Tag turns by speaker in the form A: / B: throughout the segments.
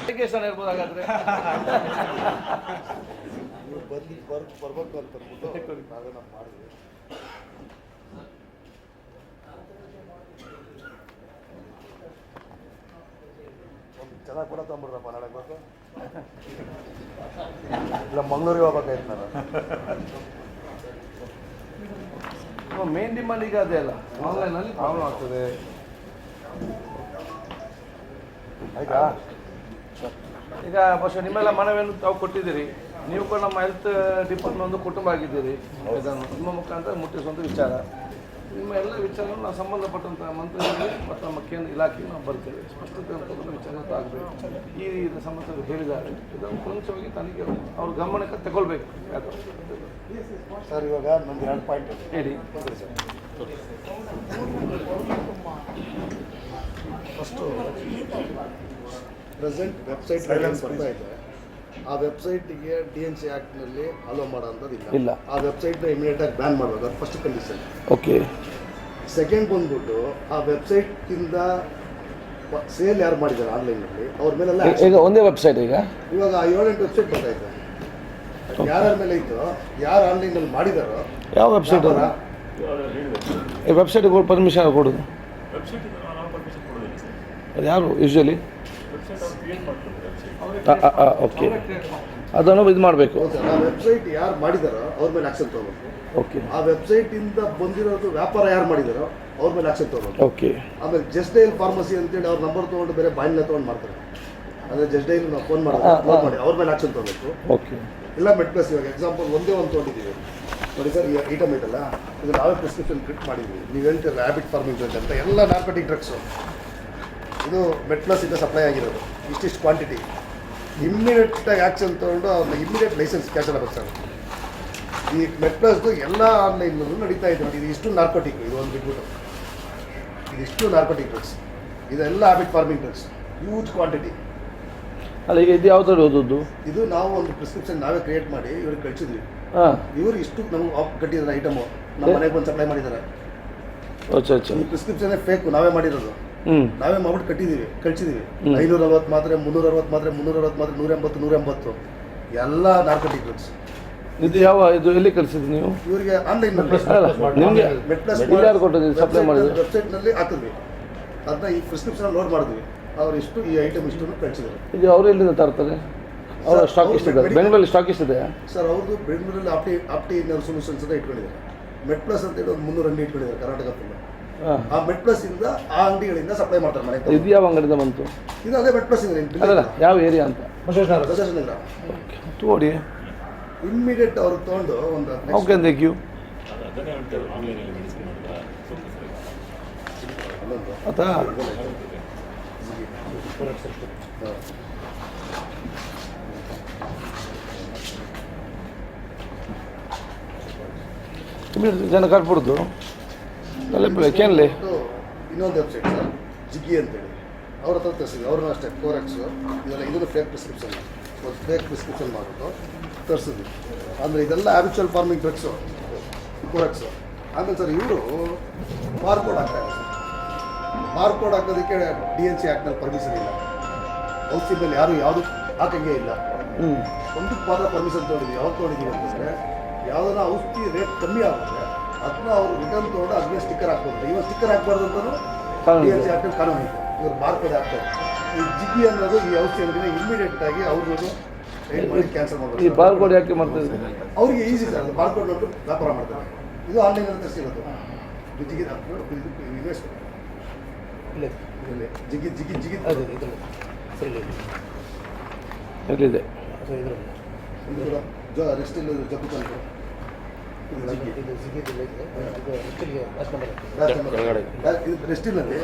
A: Application ಇರ್ಬೋದು ಹಾಗಾದ್ರೆ.
B: ಬರ್ಬೇಕು ಅಂತ ಅದನ್ನ ಮಾಡಿದ್ವಿ. ಒಂದು ಚೆನ್ನಾಗಿ ಕೂಡ ತಗೊಂಡ್ಬಿಡ್ರಪ್ಪ ನಾಳೆ ಬೇಕು. ಇಲ್ಲ ಮಂಗಳೂರಿಗೆ ಹೋಗ್ಬೇಕಾಯ್ತು ನಾನು.
A: ಮೇನ್ ಡಿಮಾಂಡ್ ಈಗ ಅದೇ ಅಲ್ಲ, ಆನ್ಲೈನಲ್ಲಿ ಪ್ರಾಬ್ಲಮ್ ಆಗ್ತದೆ.
B: ಆಯ್ತಾ?
A: ಈಗ ಬಹುಶಃ ನಿಮ್ಮೆಲ್ಲ ಮನವಿಯನ್ನು ತಾವು ಕೊಟ್ಟಿದ್ದೀರಿ. ನೀವು ಕೂಡ ನಮ್ಮ ಹೆಲ್ತ್ ಡಿಪಾರ್ಟ್ಮೆಂಟ್ ಒಂದು ಕುಟುಂಬ ಆಗಿದ್ದೀರಿ. ಇದನ್ನು ನಿಮ್ಮ ಮುಖಾಂತರ ಮುಟ್ಟಿಸುವಂಥ ವಿಚಾರ. ನಿಮ್ಮ ಎಲ್ಲ ವಿಚಾರವನ್ನು ನಾವು ಸಂಬಂಧಪಟ್ಟಂಥ ಮಂತ್ರಿಗಳಿಗೆ ಮತ್ತು ನಮ್ಮ ಕೇಂದ್ರ ಇಲಾಖೆಗೆ ನಾವು ಬರ್ತೇವೆ. ಸ್ಪಷ್ಟತೆ ಅಂತ ವಿಚಾರ ಆಗಬೇಕು. ಈ ಸಂಬಂಧ ಹೇಳಿದ್ದಾರೆ, ಇದನ್ನು ಮುಂಚೆವಾಗಿ ತನಿಖೆ ಅವ್ರ ಗಮನಕ್ಕೆ ತಗೊಳ್ಬೇಕು. ಯಾಕೆ
B: ಸರ್ ಇವಾಗ ನಮ್ದು 2 ಪಾಯಿಂಟ್
A: ಹೇಳಿ.
B: ಫಸ್ಟು ಪ್ರೆಸೆಂಟ್ ವೆಬ್ಸೈಟ್ ಬರ್ತಾ ಇದೆ. ಆ ವೆಬ್ಸೈಟಿಗೆ DNC ಆ್ಯಕ್ಟ್ನಲ್ಲಿ ಅಲೋ ಮಾಡೋಂಥದ್ದು ಇಲ್ಲ. ಆ ವೆಬ್ಸೈಟ್ನ ಇಮಿಡಿಯೇಟಾಗಿ ಬ್ಯಾನ್ ಮಾಡಬೇಕು, ಅದು ಫಸ್ಟ್ ಕಂಡೀಷನ್.
A: ಓಕೆ.
B: ಸೆಕೆಂಡ್ ಬಂದ್ಬಿಟ್ಟು ಆ ವೆಬ್ಸೈಟಿಂದ ಸೇಲ್ ಯಾರು ಮಾಡಿದ್ದಾರೆ ಆನ್ಲೈನಲ್ಲಿ ಅವ್ರ ಮೇಲೆಲ್ಲ
A: ಈಗ ಒಂದೇ ವೆಬ್ಸೈಟ್
B: ಇವಾಗ 7-8 ವೆಬ್ಸೈಟ್ ಬರ್ತಾ ಇದೆ. ಯಾರ್ಯಾರ ಮೇಲೆ ಇತ್ತು, ಯಾರು ಆನ್ಲೈನಲ್ಲಿ ಮಾಡಿದಾರೋ. ಯಾವ ವೆಬ್ಸೈಟ್
A: ಈ ವೆಬ್ಸೈಟ್ ಪರ್ಮಿಷನ್ ಕೊಡೋದು ಅದು ಯಾರು ಯೂಶ್ವಲಿ? ಓಕೆ, ಅದನ್ನು ಇದು ಮಾಡಬೇಕು.
B: ಆ ವೆಬ್ಸೈಟ್ ಯಾರು ಮಾಡಿದಾರೋ ಅವ್ರ ಮೇಲೆ ಆಕ್ಷನ್ ತಗೋಬೇಕು.
A: ಓಕೆ.
B: ಆ ವೆಬ್ಸೈಟಿಂದ ಬಂದಿರೋದು ವ್ಯಾಪಾರ ಯಾರು ಮಾಡಿದಾರೋ ಅವ್ರ ಮೇಲೆ ಆಕ್ಷನ್ ತಗೋಬೇಕು.
A: ಓಕೆ.
B: ಆಮೇಲೆ ಜಸ್ಟ್ ಡೈಲ್ ಫಾರ್ಮಸಿ ಅಂತೇಳಿ ಅವ್ರ ನಂಬರ್ ತೊಗೊಂಡು ಬೇರೆ ಬಾಯಿನ ತೊಗೊಂಡು ಮಾಡ್ತಾರೆ. ಅಂದರೆ ಜಸ್ಟ್ ಡೈಲ್ ನಾವು ಫೋನ್ ಮಾಡಿ ಅವ್ರ ಮೇಲೆ ಆಕ್ಷನ್ ತಗೋಬೇಕು.
A: ಓಕೆ.
B: ಇಲ್ಲ ಮೆಡ್ಪ್ಲಸ್ ಇವಾಗ ಎಕ್ಸಾಂಪಲ್ ಒಂದೇ ಒಂದು ತೊಗೊಂಡಿದ್ದೀವಿ ನೋಡಿ ಸರ್. ಈ ಐಟಮ್ ಐತಲ್ಲ, ಇದು ನಾವೇ ಪ್ರಿಸ್ಕ್ರಿಪ್ಷನ್ ಪ್ರಿಂಟ್ ಮಾಡಿದ್ವಿ. ನೀವು ಹೇಳ್ತೀರಲ್ಲ ಹ್ಯಾಬಿಟ್ ಫಾರ್ಮಿಂಗ್ ಅಂತ ಎಲ್ಲ ನಾರ್ಕೋಟಿಕ್ ಡ್ರಗ್ಸು ಇದು ಮೆಡ್ಪ್ಲಸ್ ಇಂದ ಸಪ್ಲೈ ಆಗಿರೋದು. ಇಷ್ಟಿಷ್ಟು ಕ್ವಾಂಟಿಟಿ ಇಮ್ಮಿಡಿಯೇಟಾಗಿ ಆ್ಯಕ್ಷನ್ ತೊಗೊಂಡು ಅವ್ರನ್ನ ಇಮ್ಮಿಡಿಯೇಟ್ ಲೈಸೆನ್ಸ್ ಕ್ಯಾನ್ಸಲ್ ಆಗುತ್ತೆ ಸರ್. ಈ ಮೆಡ್ಪ್ಲಸ್ದು ಎಲ್ಲ ಆನ್ಲೈನಲ್ಲೂ ನಡೀತಾ ಇದೆ ನೋಡಿ. ಇದು ಇಷ್ಟು ನಾರ್ಕೋಟಿಕ್, ಇದು ಒಂದು ಬಿಟ್ಬಿಟ್ಟು ಇದಿಷ್ಟು ನಾರ್ಕೋಟಿಕ್ ಡ್ರಗ್ಸ್, ಇದೆಲ್ಲ habit farming drugs, huge quantity.
A: ಅಲ್ಲ, ಈಗ ಇದು ಯಾವ್ದು ಓದೋದು?
B: ಇದು ನಾವು ಒಂದು ಪ್ರಿಸ್ಕ್ರಿಪ್ಷನ್ ನಾವೇ ಕ್ರಿಯೇಟ್ ಮಾಡಿ ಇವ್ರಿಗೆ ಕಳಿಸಿದ್ವಿ. ಇವರು ಇಷ್ಟು ನಮಗೆ ಕಟ್ಟಿದ್ದಾರೆ ಐಟಮು, ನಮ್ಮ ಮನೆಗೆ ಬಂದು ಸಪ್ಲೈ ಮಾಡಿದ್ದಾರೆ. ಈ ಪ್ರಿಸ್ಕ್ರಿಪ್ಷನ್ ಫೇಕ್, ನಾವೇ ಮಾಡಿರೋದು, ನಾವೇ ಮಾಡ್ಬಿಟ್ಟು ಕಳಿಸಿದ್ದೀವಿ. 540 ಮಾತ್ರೆ, 360 ಮಾತ್ರೆ, 360 ಮಾತ್ರೆ, 180, 180 ಎಲ್ಲ ನಾರ್ಕೋಟಿಕ್ ಡ್ರಗ್ಸ್.
A: ಇದು ಯಾವ ಇದು ಎಲ್ಲಿ ಕಳಿಸಿದ್ವಿ ನೀವು?
B: ಇವರಿಗೆ ಆನ್ಲೈನ್
A: ಸಪ್ಲೈ ಮಾಡಿದ್ವಿ,
B: ವೆಬ್ಸೈಟ್ನಲ್ಲಿ ಹಾಕಿದ್ವಿ. ಅದನ್ನ ಈ ಪ್ರಿಸ್ಕ್ರಿಪ್ಷನ್ ಲೋಡ್ ಮಾಡಿದ್ವಿ. ಅವ್ರು ಇಷ್ಟು ಈ ಐಟಮ್ ಇಷ್ಟು ಕಳಿಸಿದ್ರು.
A: ಇದು ಅವರು ಎಲ್ಲಿಂದ ತರ್ತಾರೆ? ಅವರ ಸ್ಟಾಕ್ ಎಷ್ಟಿದೆ ಬೆಂಗಳೂರಲ್ಲಿ? ಸ್ಟಾಕ್ ಎಷ್ಟಿದೆ
B: ಸರ್? ಅವ್ರದ್ದು ಬೆಂಗಳೂರಲ್ಲಿ ಆಪ್ಟಿ ಇನ್ನರ್ ಸೊಲ್ಯೂಷನ್ಸ್ ಅಂತ ಇಟ್ಕೊಂಡಿದ್ದಾರೆ. ಮೆಡ್ಪ್ಲಸ್ ಅಂತೇಳಿ ಒಂದು 300 ಅಂಗಡಿ ಇಟ್ಕೊಂಡಿದ್ದಾರೆ ಕರ್ನಾಟಕ ಫುಲ್. ಆ ಮೆಡ್ಪ್ಲಸ್ ಇಂದ ಆ ಅಂಗಡಿಗಳಿಂದ ಸಪ್ಲೈ ಮಾಡ್ತಾರೆ ಮನೆ.
A: ಇದು ಯಾವ ಅಂಗಡಿಯಿಂದ ಬಂತು?
B: ಇದು ಅದೇ ಮೆಡ್ಪ್ಲಸ್ ಇಂದ.
A: ಅಲ್ಲ, ಯಾವ ಏರಿಯಾ ಅಂತ?
B: ಬಸವೇಶ್ವರ
A: ನೋಡಿ.
B: ಇಮ್ಮಿಡಿಯೇಟ್ ಅವ್ರಿಗೆ ತೊಗೊಂಡು ಒಂದು
A: ಓಕೆ ಥ್ಯಾಂಕ್ ಯು. ಆತಾ ಜನ ಕರ್ಬಿಡ್ದು ಕೇಳಲಿ.
B: ಇನ್ನೊಂದು ವೆಬ್ಸೈಟ್ ಸರ್, ಜಿಗಿ ಅಂತೇಳಿ, ಅವ್ರ ಹತ್ರ ತರಿಸಿದ್ವಿ. ಅವ್ರನ್ನೂ ಅಷ್ಟೇ ಕೋರೆಕ್ಸು ಇದೆಲ್ಲ, ಇದನ್ನು ಫೇಕ್ ಪ್ರಿಸ್ಕ್ರಿಪ್ಷನ್, ಒಂದು ಫೇಕ್ ಪ್ರಿಸ್ಕ್ರಿಪ್ಷನ್ ಮಾಡಿಬಿಟ್ಟು ತರಿಸಿದ್ವಿ. ಅಂದರೆ ಇದೆಲ್ಲ ಹ್ಯಾಬಿಚುವಲ್ ಫಾರ್ಮಿಂಗ್ ಡ್ರಗ್ಸು, ಕೋರೆಕ್ಸು. ಆಮೇಲೆ ಸರ್ ಇವರು ಬಾರ್ಕೋಡ್ ಹಾಕ್ತಾರೆ. ಬಾರ್ಕೋಡ್ ಹಾಕೋದಕ್ಕೆ DNC ಆ್ಯಕ್ಟ್ನಲ್ಲಿ ಪರ್ಮಿಷನ್ ಇಲ್ಲ. ಔಷಧಿ ಮೇಲೆ ಯಾವುದು ಹಾಕಂಗೆ ಇಲ್ಲ. ಒಂದಕ್ಕೆ ಮಾತ್ರ ಪರ್ಮಿಷನ್ ತೊಗೊಂಡಿದ್ವಿ. ಯಾವಾಗ ತೊಗೊಂಡಿದ್ದೀವಿ ಅಂತಂದರೆ, ಯಾವುದನ್ನ ಔಷಧಿ ರೇಟ್ ಕಮ್ಮಿ ಆಗುತ್ತೆ ಅದನ್ನ ಅವರು ರಿಟರ್ನ್ ತೊಗೊಂಡು ಅದಕ್ಕೆ ಸ್ಟಿಕ್ಕರ್ ಹಾಕ್ಬೋದು. ಇವಾಗ ಸ್ಟಿಕ್ಕರ್ ಹಾಕ್ಬಾರ್ದು ಅಂತಲೂ DNC ಆ್ಯಕ್ಟ್ ಕಾನೂನು ಇದೆ. ಇವರು ಬಾರ್ಕೋಡ್ ಹಾಕ್ತಾರೆ. ಈ ಜಿಗಿ ಅನ್ನೋದು ಈ ಔಷಧಿ ಅಂಗಡಿನ ಇಮಿಡಿಯೇಟ್ ಆಗಿ ಅವ್ರಿಗೂ ರೈಡ್ ಮಾಡಿ ಕ್ಯಾನ್ಸಲ್ ಮಾಡ್ತಾರೆ.
A: ಈ ಬಾರ್ಕೋಡ್ ಯಾಕೆ ಮಾಡ್ತಾರೆ?
B: ಅವ್ರಿಗೆ ಈಸಿ ಸರ್, ಅದು ಬಾರ್ಕೋಡ್ ನೋಟ್ಟು ವ್ಯಾಪಾರ ಮಾಡ್ತಾರೆ. ಇದು ಆನ್ಲೈನಲ್ಲಿ ತರಿಸಿರೋದು. ಜಿಗಿ ಇನ್ವೆಸ್ಟ್ ಜಿಗಿ ಜಿಗಿ ಜಿಗಿ
A: ಎಲ್ಲಿದೆ?
B: ರೆಸ್ಟ್ ಇಲ್ಲ ಜಪ್ಪು ತಂದು ರೆಸ್ಟಿನಲ್ಲಿ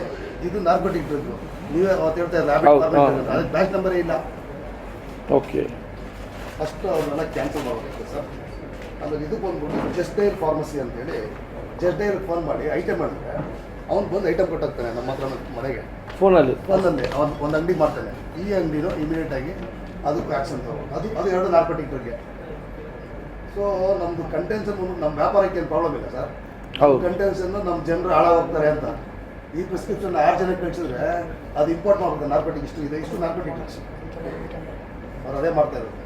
B: ಇದು ನಾರ್ಕೋಟಿಕ್ ಡ್ರಗ್. ನೀವೇ ಅವತ್ತು ಹೇಳ್ತಾ ಇಲ್ಲ ಅದಕ್ಕೆ ಬ್ಯಾಚ್ ನಂಬರೇ ಇಲ್ಲ.
A: ಓಕೆ,
B: ಅಷ್ಟು ಅವ್ರನ್ನೆಲ್ಲ ಕ್ಯಾನ್ಸಲ್ ಮಾಡಬೇಕು ಸರ್. ಆಮೇಲೆ ಇದು ಬಂದ್ಬಿಟ್ಟು ಜಸ್ಟ್ ಡೈಲ್ ಫಾರ್ಮಸಿ ಅಂತೇಳಿ, ಜಸ್ಟ್ ಡೈಲ್ ಫೋನ್ ಮಾಡಿ ಐಟಮ್ ಮಾಡಿದ್ರೆ ಅವ್ನು ಬಂದು ಐಟಮ್ ಕೊಟ್ಟಾಗ್ತಾನೆ ನಮ್ಮ ಹತ್ರ ಮನೆಗೆ. ಫೋನಲ್ಲೇ ಅವ್ನು ಒಂದು ಅಂಗಡಿ ಮಾಡ್ತಾನೆ. ಈ ಅಂಗಡಿನೂ ಇಮಿಡಿಯೇಟಾಗಿ ಅದಕ್ಕೂ ಆ್ಯಕ್ಷನ್ ಅದು 2 ನಾರ್ಕೋಟಿಕ್ ಡ್ರಗ್ಗೆ. ಸೊ ನಮ್ಮದು ಕಂಟೆನ್ಷನ್ ನಮ್ಮ ವ್ಯಾಪಾರಕ್ಕೆ ಏನು ಪ್ರಾಬ್ಲಮ್ ಇಲ್ಲ ಸರ್. ಕಂಟೆನ್ಷನ್ನು ನಮ್ಮ ಜನರು ಹಾಳಾಗೋಗ್ತಾರೆ ಅಂತ ಈ ಪ್ರಿಸ್ಕ್ರಿಪ್ಷನ್ 6 ಜನಕ್ಕೆ ಕಳಿಸಿದ್ರೆ ಅದು ಇಂಪೋರ್ಟ್ ಮಾಡ್ಬೇಕು, ನಾರ್ಕೋಟಿಕ್ ಇಷ್ಟು ಇದೆ, ಇಷ್ಟು ನಾರ್ಕೋಟಿಕ್ ಡ್ರಗ್ಸ್ ಅವ್ರು ಅದೇ ಮಾಡ್ತಾ ಇರೋದು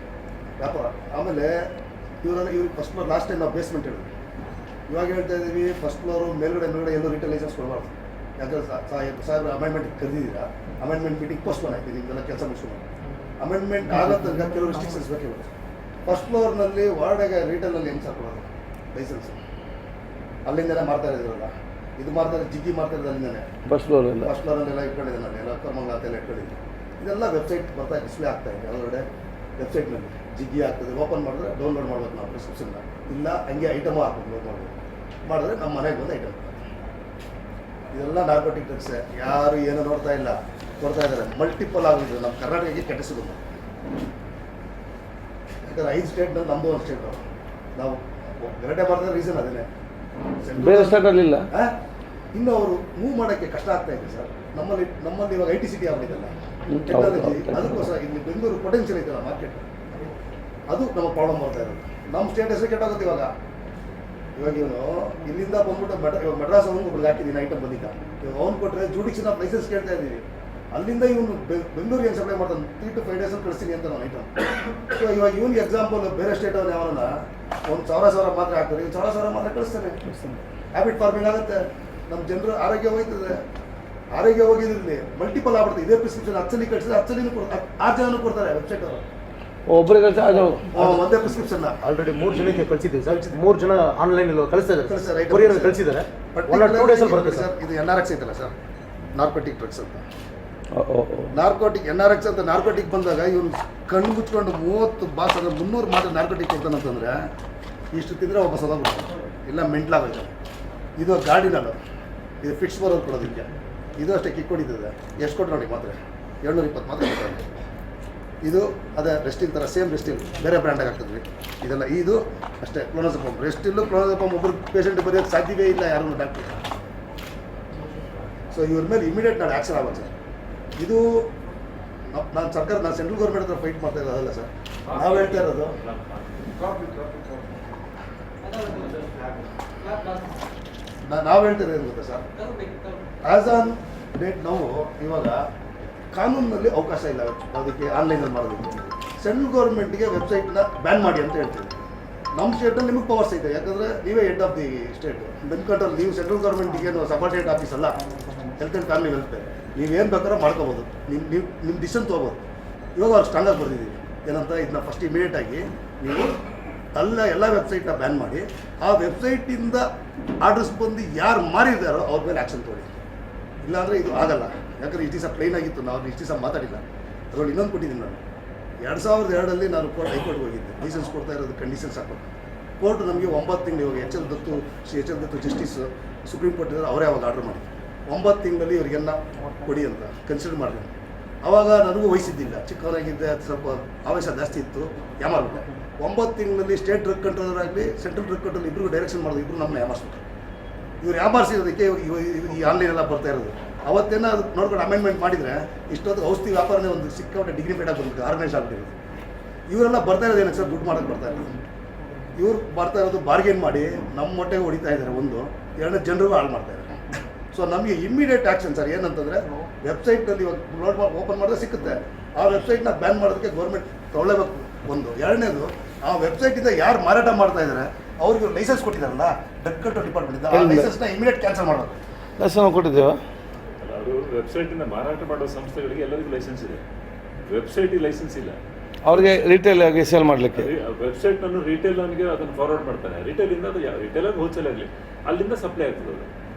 B: ವ್ಯಾಪಾರ. ಆಮೇಲೆ ಇವ್ರಿಗೆ ಫಸ್ಟ್ ಫ್ಲೋರ್ ಲಾಸ್ಟ್ ಟೈಮ್ ನಾವು ಬೇಸ್ಮೆಂಟ್ ಹೇಳಿದ್ವಿ, ಇವಾಗ ಹೇಳ್ತಾ ಇದ್ದೀವಿ ಫಸ್ಟ್ ಫ್ಲೋರು ಮೇಲ್ಗಡೆ ಎಲ್ಲೂ ರಿಟೇಲ್ ಲೈಸೆನ್ಸ್ ಕೊಡಬಾರ್ದು. ಯಾಕಂದ್ರೆ ಸಾಹೇಬ್ರು ಅಮೆಂಡ್ಮೆಂಟ್ ಕರೆದಿದ್ದೀರಾ, ಅಮೆಂಡ್ಮೆಂಟ್ ಮೀಟಿಂಗ್ ಪೋಸ್ಟ್ಪೋನ್ ಆಯ್ತು, ನಿಮ್ಗೆಲ್ಲ ಕೆಲಸ ಮುಗಿಸ್ಕೊಂಡು ಅಮೆಂಡ್ಮೆಂಟ್ ಆಗೋದ್ರಿಂದ ಕೆಲವು ರಿಸ್ಟ್ರಿಕ್ಷನ್ಸ್ ಬೇಕಿರುತ್ತೆ. ಫಸ್ಟ್ ಫ್ಲೋರ್ನಲ್ಲಿ ವಾರ್ಡೆಗೆ ರಿಟೇಲಲ್ಲಿ ಹೆಂಗೆ ಕೊಡೋದು ಲೈಸೆನ್ಸ್, ಅಲ್ಲಿಂದಲೇ ಮಾಡ್ತಾ ಇದ್ದೀರಲ್ಲ, ಇದು ಮಾಡ್ತಾರೆ ಜಿಗ್ಗಿ ಮಾಡ್ತಾ ಇರೋದು ಅಲ್ಲಿಂದಲೇ ಫಸ್ಟ್ ಫ್ಲೋರಲ್ಲೆಲ್ಲ ಇಟ್ಕೊಂಡಿದ್ದೆ ನಾನು, ಎಲ್ಲ ಕರ್ಮಂಗ ಅಂತೆಲ್ಲ ಇಟ್ಕೊಂಡಿದ್ದೆ. ಇದೆಲ್ಲ ವೆಬ್ಸೈಟ್ ಬರ್ತಾ ಡಿಸ್ಪ್ಲೇ ಆಗ್ತಾ ಇದೆ ಹೊರಗಡೆ ವೆಬ್ಸೈಟ್ನಲ್ಲಿ ಜಿಗ್ಗಿ ಆಗ್ತದೆ. ಓಪನ್ ಮಾಡಿದ್ರೆ ಡೌನ್ಲೋಡ್ ಮಾಡ್ಬೇಕು ನಾವು ಪ್ರಿಸ್ಕ್ರಿಪ್ಷನ್ನ, ಇಲ್ಲ ಹಂಗೆ ಐಟಮು ಹಾಕ್ಬೇಕು ಡೌನ್ಲೋಡ್ ಮಾಡಿದ್ರೆ ನಮ್ಮ ಮನೆಗೆ ಬಂದು ಐಟಮ್. ಇದೆಲ್ಲ ನಾರ್ಕೋಟಿಕ್ ಡ್ರಗ್ಸ್, ಯಾರು ಏನೋ ನೋಡ್ತಾ ಇಲ್ಲ, ಕೊಡ್ತಾ ಇದ್ದಾರೆ. ಮಲ್ಟಿಪಲ್ ಆಗಿದ್ರು ನಮ್ಮ ಕರ್ನಾಟಕಕ್ಕೆ ಕೆಟ್ಟಿಸಿದ್ರು. ಯಾಕಂದ್ರೆ 5 ಸ್ಟೇಟ್ನಲ್ಲಿ ನಮ್ಮದು ಒಂದು ಸ್ಟೇಟು, ನಾವು ಗಲಾಟೆ ಮಾಡಿದ್ರೆ ರೀಸನ್ ಅದೇನೆ.
A: ಬೇರೆ ಸ್ಟೇಟಲ್ಲಿ ಇಲ್ಲ,
B: ಇನ್ನು ಅವರು ಮೂವ್ ಮಾಡೋಕ್ಕೆ ಕಷ್ಟ ಆಗ್ತಾ ಇದೆ ಸರ್. ನಮ್ಮಲ್ಲಿ ಇವಾಗ IT ಸಿಟಿ ಆಗಿದೆಲ್ಲ ಟೆಕ್ನಾಲಜಿ, ಅದಕ್ಕೋಸ್ಕರ ಇಲ್ಲಿ ಬೆಂಗಳೂರು ಪೊಟೆನ್ಷಿಯಲ್ ಐತಲ್ಲ ಮಾರ್ಕೆಟ್, ಅದು ನಮಗೆ ಪ್ರಾಬ್ಲಮ್ ಬರ್ತಾ ಇರೋದು. ನಮ್ಮ ಸ್ಟೇಟ್ ಹೆಸರು ಕೆಟ್ಟಾಗುತ್ತೆ ಇವಾಗ ಇವನು ಇಲ್ಲಿಂದ ಬಂದ್ಬಿಟ್ಟು ಮೆಡ್ರಾಸ್ ಅವ್ನಿಗೆ ಒಬ್ರಿಗೆ ಹಾಕಿದ್ದೀನಿ ಐಟಮ್ ಬಂದಿದ್ದ, ಇವಾಗ ಅವ್ನು ಕೊಟ್ಟರೆ ಜುಡಿಕ್ಷನ್ ಆಫ್ ಲೈಸೆನ್ಸ್ ಕೇಳ್ತಾ ಇದ್ದೀವಿ, ಅಲ್ಲಿಂದ ಇವನು ಬೆಂಗಳೂರಿಗೆ ಏನು ಸಪ್ಲೈ ಮಾಡ್ತಾನೆ, 3 to 5 ಡೇಸಲ್ಲಿ ಕಳಿಸ್ತೀನಿ ಅಂತ ನಾವು ಐಟಮ್. ಸೊ ಇವಾಗ ಇವನಿಗೆ ಎಕ್ಸಾಂಪಲ್ ಬೇರೆ ಸ್ಟೇಟ್ ಅವ್ನು ಯಾವನ ಒಂದು 1,000 ಮಾತ್ರ ಹಾಕ್ತಾರೆ, ಇವ್ನು 1,000 ಮಾತ್ರ ಕಳಿಸ್ತಾನೆ. ಹ್ಯಾಬಿಟ್ ಫಾರ್ಮಿಂಗ್ ಆಗುತ್ತೆ, ನಮ್ಮ ಜನರು ಆರೋಗ್ಯ ಹೋಗ್ತದೆ. ಆರೋಗ್ಯ ಹೋಗಿದ್ರಲ್ಲಿ ಮಲ್ಟಿಪಲ್ ಆಗ್ಬಿಡ್ತದೆ. ಇದೇ ಪ್ರಿಸ್ಕ್ರಿಪ್ಷನ್ 10 ಸಲ ಕಳಿಸಿದ್ರೆ 10 ಸಲ 6 ಜನನು ಕೊಡ್ತಾರೆ ವೆಬ್ಸೈಟ್ ಅವರು,
A: ಒಬ್ಬರಿಗೆ ಅದು
B: ಒಂದೇ ಪ್ರಿಸ್ಕ್ರಿಪ್ಷನ್
C: ಆಲ್ರೆಡಿ 3 ಜನಕ್ಕೆ ಕಳಿಸಿದ್ದೀವಿ ಸರ್. 3 ಜನ ಆನ್ಲೈನ್ ಕಳಿಸ್ತಾ ಇದ್ದಾರೆ, ಕೊರಿಯರ್ ಕಳಿಸಿದ್ದಾರೆ. 1 or 2 ಡೇಸಲ್ಲಿ ಬರುತ್ತೆ ಸರ್.
B: ಇದು NRX ಐತಲ್ಲ ಸರ್, ನಾರ್ಕೋಟಿಕ್ ಡ್ರಗ್ಸ್ ಅಂತ. ನಾರ್ಕೋಟಿಕ್ NRX ಅಂತ ನಾರ್ಕೋಟಿಕ್ ಬಂದಾಗ ಇವ್ನು ಕಣ್ಣು ಮುಚ್ಕೊಂಡು 30 ಬಾಸ್ ಅಂದರೆ 300 ಮಾತ್ರ ನಾರ್ಕೋಟಿಕ್ ಕೊಡ್ತಾನಂತಂದರೆ ಇಷ್ಟು ತಿಂದರೆ ಒಬ್ಬ ಸದೋಗ್ಬಿಡ್ತಾನೆ, ಇಲ್ಲ ಮೆಂಟ್ಲಾಗೋಯ್ತು. ಇದು ಗಾರ್ಡಿನಲ್ಲು, ಇದು ಫಿಕ್ಸ್ ಬರೋದು ಕೊಡೋದಕ್ಕೆ, ಇದು ಅಷ್ಟೇ ಕಿಕ್ ಹೊಡಿತದೆ. ಎಷ್ಟು ಕೊಟ್ಟು ನೋಡಿ ಮಾತ್ರ 720 ಮಾತ್ರ ಕೊಡ್ತಾರೆ. ಇದು ಅದೇ ರೆಸ್ಟಿಲ್ ಥರ ಸೇಮ್ ರೆಸ್ಟಿಲ್, ಬೇರೆ ಬ್ರ್ಯಾಂಡಾಗಿ ಆಗ್ತದ್ರಿ ಇದೆಲ್ಲ. ಇದು ಅಷ್ಟೇ ಕ್ಲೋನೋಜೆಪಮ್, ರೆಸ್ಟಿಲ್ಲು ಕ್ಲೋನೋಜೆಪಮ್ ಒಬ್ಬರು ಪೇಷಂಟ್ ಬರೆಯೋಕ್ಕೆ ಸಾಧ್ಯವೇ ಇಲ್ಲ ಯಾರು ಡಾಕ್ಟ್ರು. ಸೊ ಇವ್ರ ಮೇಲೆ ಇಮಿಡಿಯೇಟ್ ನಾನು ಆ್ಯಕ್ಷನ್ ಆಗೋದು ಸರ್. ಇದು ನಾನು ಸೆಂಟ್ರಲ್ ಗೌರ್ಮೆಂಟ್ ಹತ್ರ ಫೈಟ್ ಮಾಡ್ತಾ ಇರೋದಲ್ಲ ಸರ್, ನಾವು ಹೇಳ್ತಾ ಇರೋದು ನಾವು ಹೇಳ್ತಾ ಇರೋದು ಗೊತ್ತಾ ಸರ್, ಆ್ಯಸ್ ಆನ್ ಡೇಟ್ ನಾವು ಇವಾಗ ಕಾನೂನಿನಲ್ಲಿ ಅವಕಾಶ ಇಲ್ಲ ಅದಕ್ಕೆ ಆನ್ಲೈನಲ್ಲಿ ಮಾಡೋದಕ್ಕೆ. ಸೆಂಟ್ರಲ್ ಗೌರ್ಮೆಂಟ್ಗೆ ವೆಬ್ಸೈಟ್ನ ಬ್ಯಾನ್ ಮಾಡಿ ಅಂತ ಹೇಳ್ತೀವಿ. ನಮ್ಮ ಸ್ಟೇಟಲ್ಲಿ ನಿಮಗೆ ಪವರ್ಸ್ ಐತೆ, ಯಾಕಂದರೆ ನೀವೇ ಹೆಡ್ ಆಫ್ ದಿ ಸ್ಟೇಟ್. ಬೆನ್ಕಂಟ್ರಲ್ಲಿ ನೀವು ಸೆಂಟ್ರಲ್ ಗೌರ್ಮೆಂಟಿಗೆ ಸಬಾರ್ಡಿನೇಟ್ ಆಫೀಸ್ ಅಲ್ಲ, ಹೆಲ್ತ್ ಆ್ಯಂಡ್ ಫ್ಯಾಮಿಲಿ ವೆಲ್ಫೇರ್. ನೀವೇನು ಬೇಕಾದ್ರೂ ಮಾಡ್ಕೋಬೋದು, ನಿಮ್ಮ ಡಿಸಿಷನ್ ತೊಗೋಬೋದು. ಇವಾಗ ಅವ್ರು ಸ್ಟ್ರಾಂಗಾಗಿ ಬರ್ತಿದ್ದೀವಿ ಏನಂತ, ಇದನ್ನ ಫಸ್ಟ್ ಇಮಿಡಿಯೇಟಾಗಿ ನೀವು ಎಲ್ಲ ವೆಬ್ಸೈಟ್ನ ಬ್ಯಾನ್ ಮಾಡಿ, ಆ ವೆಬ್ಸೈಟಿಂದ ಆರ್ಡರ್ಸ್ ಬಂದು ಯಾರು ಮಾರಿದ್ದಾರೋ ಅವ್ರ ಮೇಲೆ ಆ್ಯಕ್ಷನ್ ತೊಗೊಳ್ಳಿ. ಇಲ್ಲಾಂದರೆ ಇದು ಆಗಲ್ಲ. ಯಾಕಂದರೆ ಇಷ್ಟು ದಿವಸ ಪ್ಲೈನ್ ಆಗಿತ್ತು, ನಾವು ಇಷ್ಟು ದಿವಸ ಮಾತಾಡಿಲ್ಲ. ಅದರಲ್ಲಿ ಇನ್ನೊಂದು ಕೊಟ್ಟಿದ್ದೀನಿ ನಾನು, 2002ರಲ್ಲಿ ನಾನು ಹೈಕೋರ್ಟ್ಗೆ ಹೋಗಿದ್ದೆ, ಲೈಸೆನ್ಸ್ ಕೊಡ್ತಾ ಇರೋದು ಕಂಡೀಷನ್ಸ್ ಹಾಕೋದು. ಕೋರ್ಟ್ ನಮಗೆ 9 ತಿಂಗಳು, ಇವಾಗ ಎಚ್ ಎಲ್ ದತ್ತು ಜಸ್ಟಿಸ್ ಸುಪ್ರೀಂ ಕೋರ್ಟ್ ಇದ್ದಾರೆ, ಅವರೇ ಅವಾಗ ಆರ್ಡರ್ ಮಾಡಿ 9 ತಿಂಗಳಲ್ಲಿ ಇವರಿಗೆಲ್ಲ ಕೊಡಿ ಅಂತ ಕನ್ಸಿಡರ್ ಮಾಡಿದೆ. ಆವಾಗ ನನಗೂ ವಹಿಸಿದ್ದಿಲ್ಲ, ಚಿಕ್ಕವನಾಗಿದ್ದೆ, ಸ್ವಲ್ಪ ಆವೇಶ ಜಾಸ್ತಿ ಇತ್ತು, ಯಾಮಾರ್ಬಿಟ್ಟೆ. 9 ತಿಂಗಳಲ್ಲಿ ಸ್ಟೇಟ್ ಡ್ರಗ್ ಕಂಟ್ರೋಲರ್ ಆಗಲಿ ಸೆಂಟ್ರಲ್ ಡ್ರಗ್ ಕಂಟ್ರೋಲ್ ಇಬ್ಬರು ಡೈರೆಕ್ಷನ್ ಮಾಡೋದು, ಇಬ್ಬರು ನಮ್ಮನ್ನ ಯಾಮಾರಿಸ್ಬಿಟ್ರು. ಇವ್ರು ಯಾಮಾರಿಸಿರೋದಕ್ಕೆ ಈ ಆನ್ಲೈನ್ ಎಲ್ಲ ಬರ್ತಾ ಇರೋದು. ಅವತ್ತೇನೋ ಅದು ನೋಡ್ಕೊಂಡು ಅಮೆಂಡ್ಮೆಂಟ್ ಮಾಡಿದರೆ ಇಷ್ಟೊತ್ತು ಔಷಧಿ ವ್ಯಾಪಾರನೇ ಒಂದು ಸಿಕ್ಕಾಪಟ್ಟೆ ಡಿಗ್ನಿಫೈಡ್ ಆಗಿ ಬಂದಿತ್ತು, ಆರ್ಗನೈಸ್ ಆಗ್ಬಿಟ್ಟಿರೋದು. ಇವರೆಲ್ಲ ಬರ್ತಾ ಇರೋದು ಏನಕ್ಕೆ ಸರ್, ದುಡ್ಡು ಮಾಡೋಕ್ಕೆ ಬರ್ತಾ ಇರೋದು. ಇವ್ರು ಬರ್ತಾ ಇರೋದು ಬಾರ್ಗೇನ್ ಮಾಡಿ ನಮ್ಮ ಹೊಟ್ಟೆಗೆ ಹೊಡಿತಾ ಇದ್ದಾರೆ, ಒಂದು. ಎರಡನೇ ಜನರಿಗೂ ಹಾಳು ಮಾಡ್ತಾ ಇದ್ದಾರೆ. ಸೊ ನಮಗೆ ಇಮ್ಮಿಡಿಯೇಟ್ ಆ್ಯಕ್ಷನ್ ಸರ್ ಏನಂತಂದರೆ, ವೆಬ್ಸೈಟಲ್ಲಿ ಇವಾಗ ಓಪನ್ ಮಾಡಿದ್ರೆ ಸಿಕ್ಕುತ್ತೆ, ಆ ವೆಬ್ಸೈಟ್ನ ಬ್ಯಾನ್ ಮಾಡೋದಕ್ಕೆ ಗೌರ್ಮೆಂಟ್ ತೊಗೊಳ್ಳೇಬೇಕು ಒಂದು. ಎರಡನೇದು, ಆ ವೆಬ್ಸೈಟಿಂದ ಯಾರು ಮಾರಾಟ ಮಾಡ್ತಾ ಇದ್ದಾರೆ ಅವ್ರಿಗೆ ಲೈಸೆನ್ಸ್ ಕೊಟ್ಟಿದ್ದಾರಲ್ಲ ಡ್ರಗ್ ಕಂಟ್ರೋಲ್ ಡಿಪಾರ್ಟ್ಮೆಂಟ್, ಆ ಲೈಸೆನ್ಸ್ನ ಇಮಿಡಿಯೇಟ್ ಕ್ಯಾನ್ಸಲ್ ಮಾಡಬೇಕು.
A: ಲೈಸೆನ್ಸ್ ಕೊಟ್ಟಿದ್ದೇವೆ.
D: ಅವರು ವೆಬ್ಸೈಟಿಂದ ಮಾರಾಟ ಮಾಡೋ ಸಂಸ್ಥೆಗಳಿಗೆ ಎಲ್ಲರಿಗೂ ಲೈಸೆನ್ಸ್ ಇದೆ, ವೆಬ್ಸೈಟಿಗೆ ಲೈಸೆನ್ಸ್ ಇಲ್ಲ.
A: ಅವ್ರಿಗೆ ರಿಟೇಲ್ ಆಗಿ ಸೇಲ್ ಮಾಡಲಿಕ್ಕೆ
D: ವೆಬ್ಸೈಟನ್ನು ರಿಟೇಲ್ ಅವನಿಗೆ ಅದನ್ನು ಫಾರ್ವರ್ಡ್ ಮಾಡ್ತಾನೆ. ರಿಟೇಲಿಂದ ಅದು ರಿಟೇಲ್ ಆಗಿ ಹೋಲ್ಸೇಲ್ ಆಗಲಿ ಅಲ್ಲಿಂದ ಸಪ್ಲೈ ಆಗ್ತದೆ. ಅದು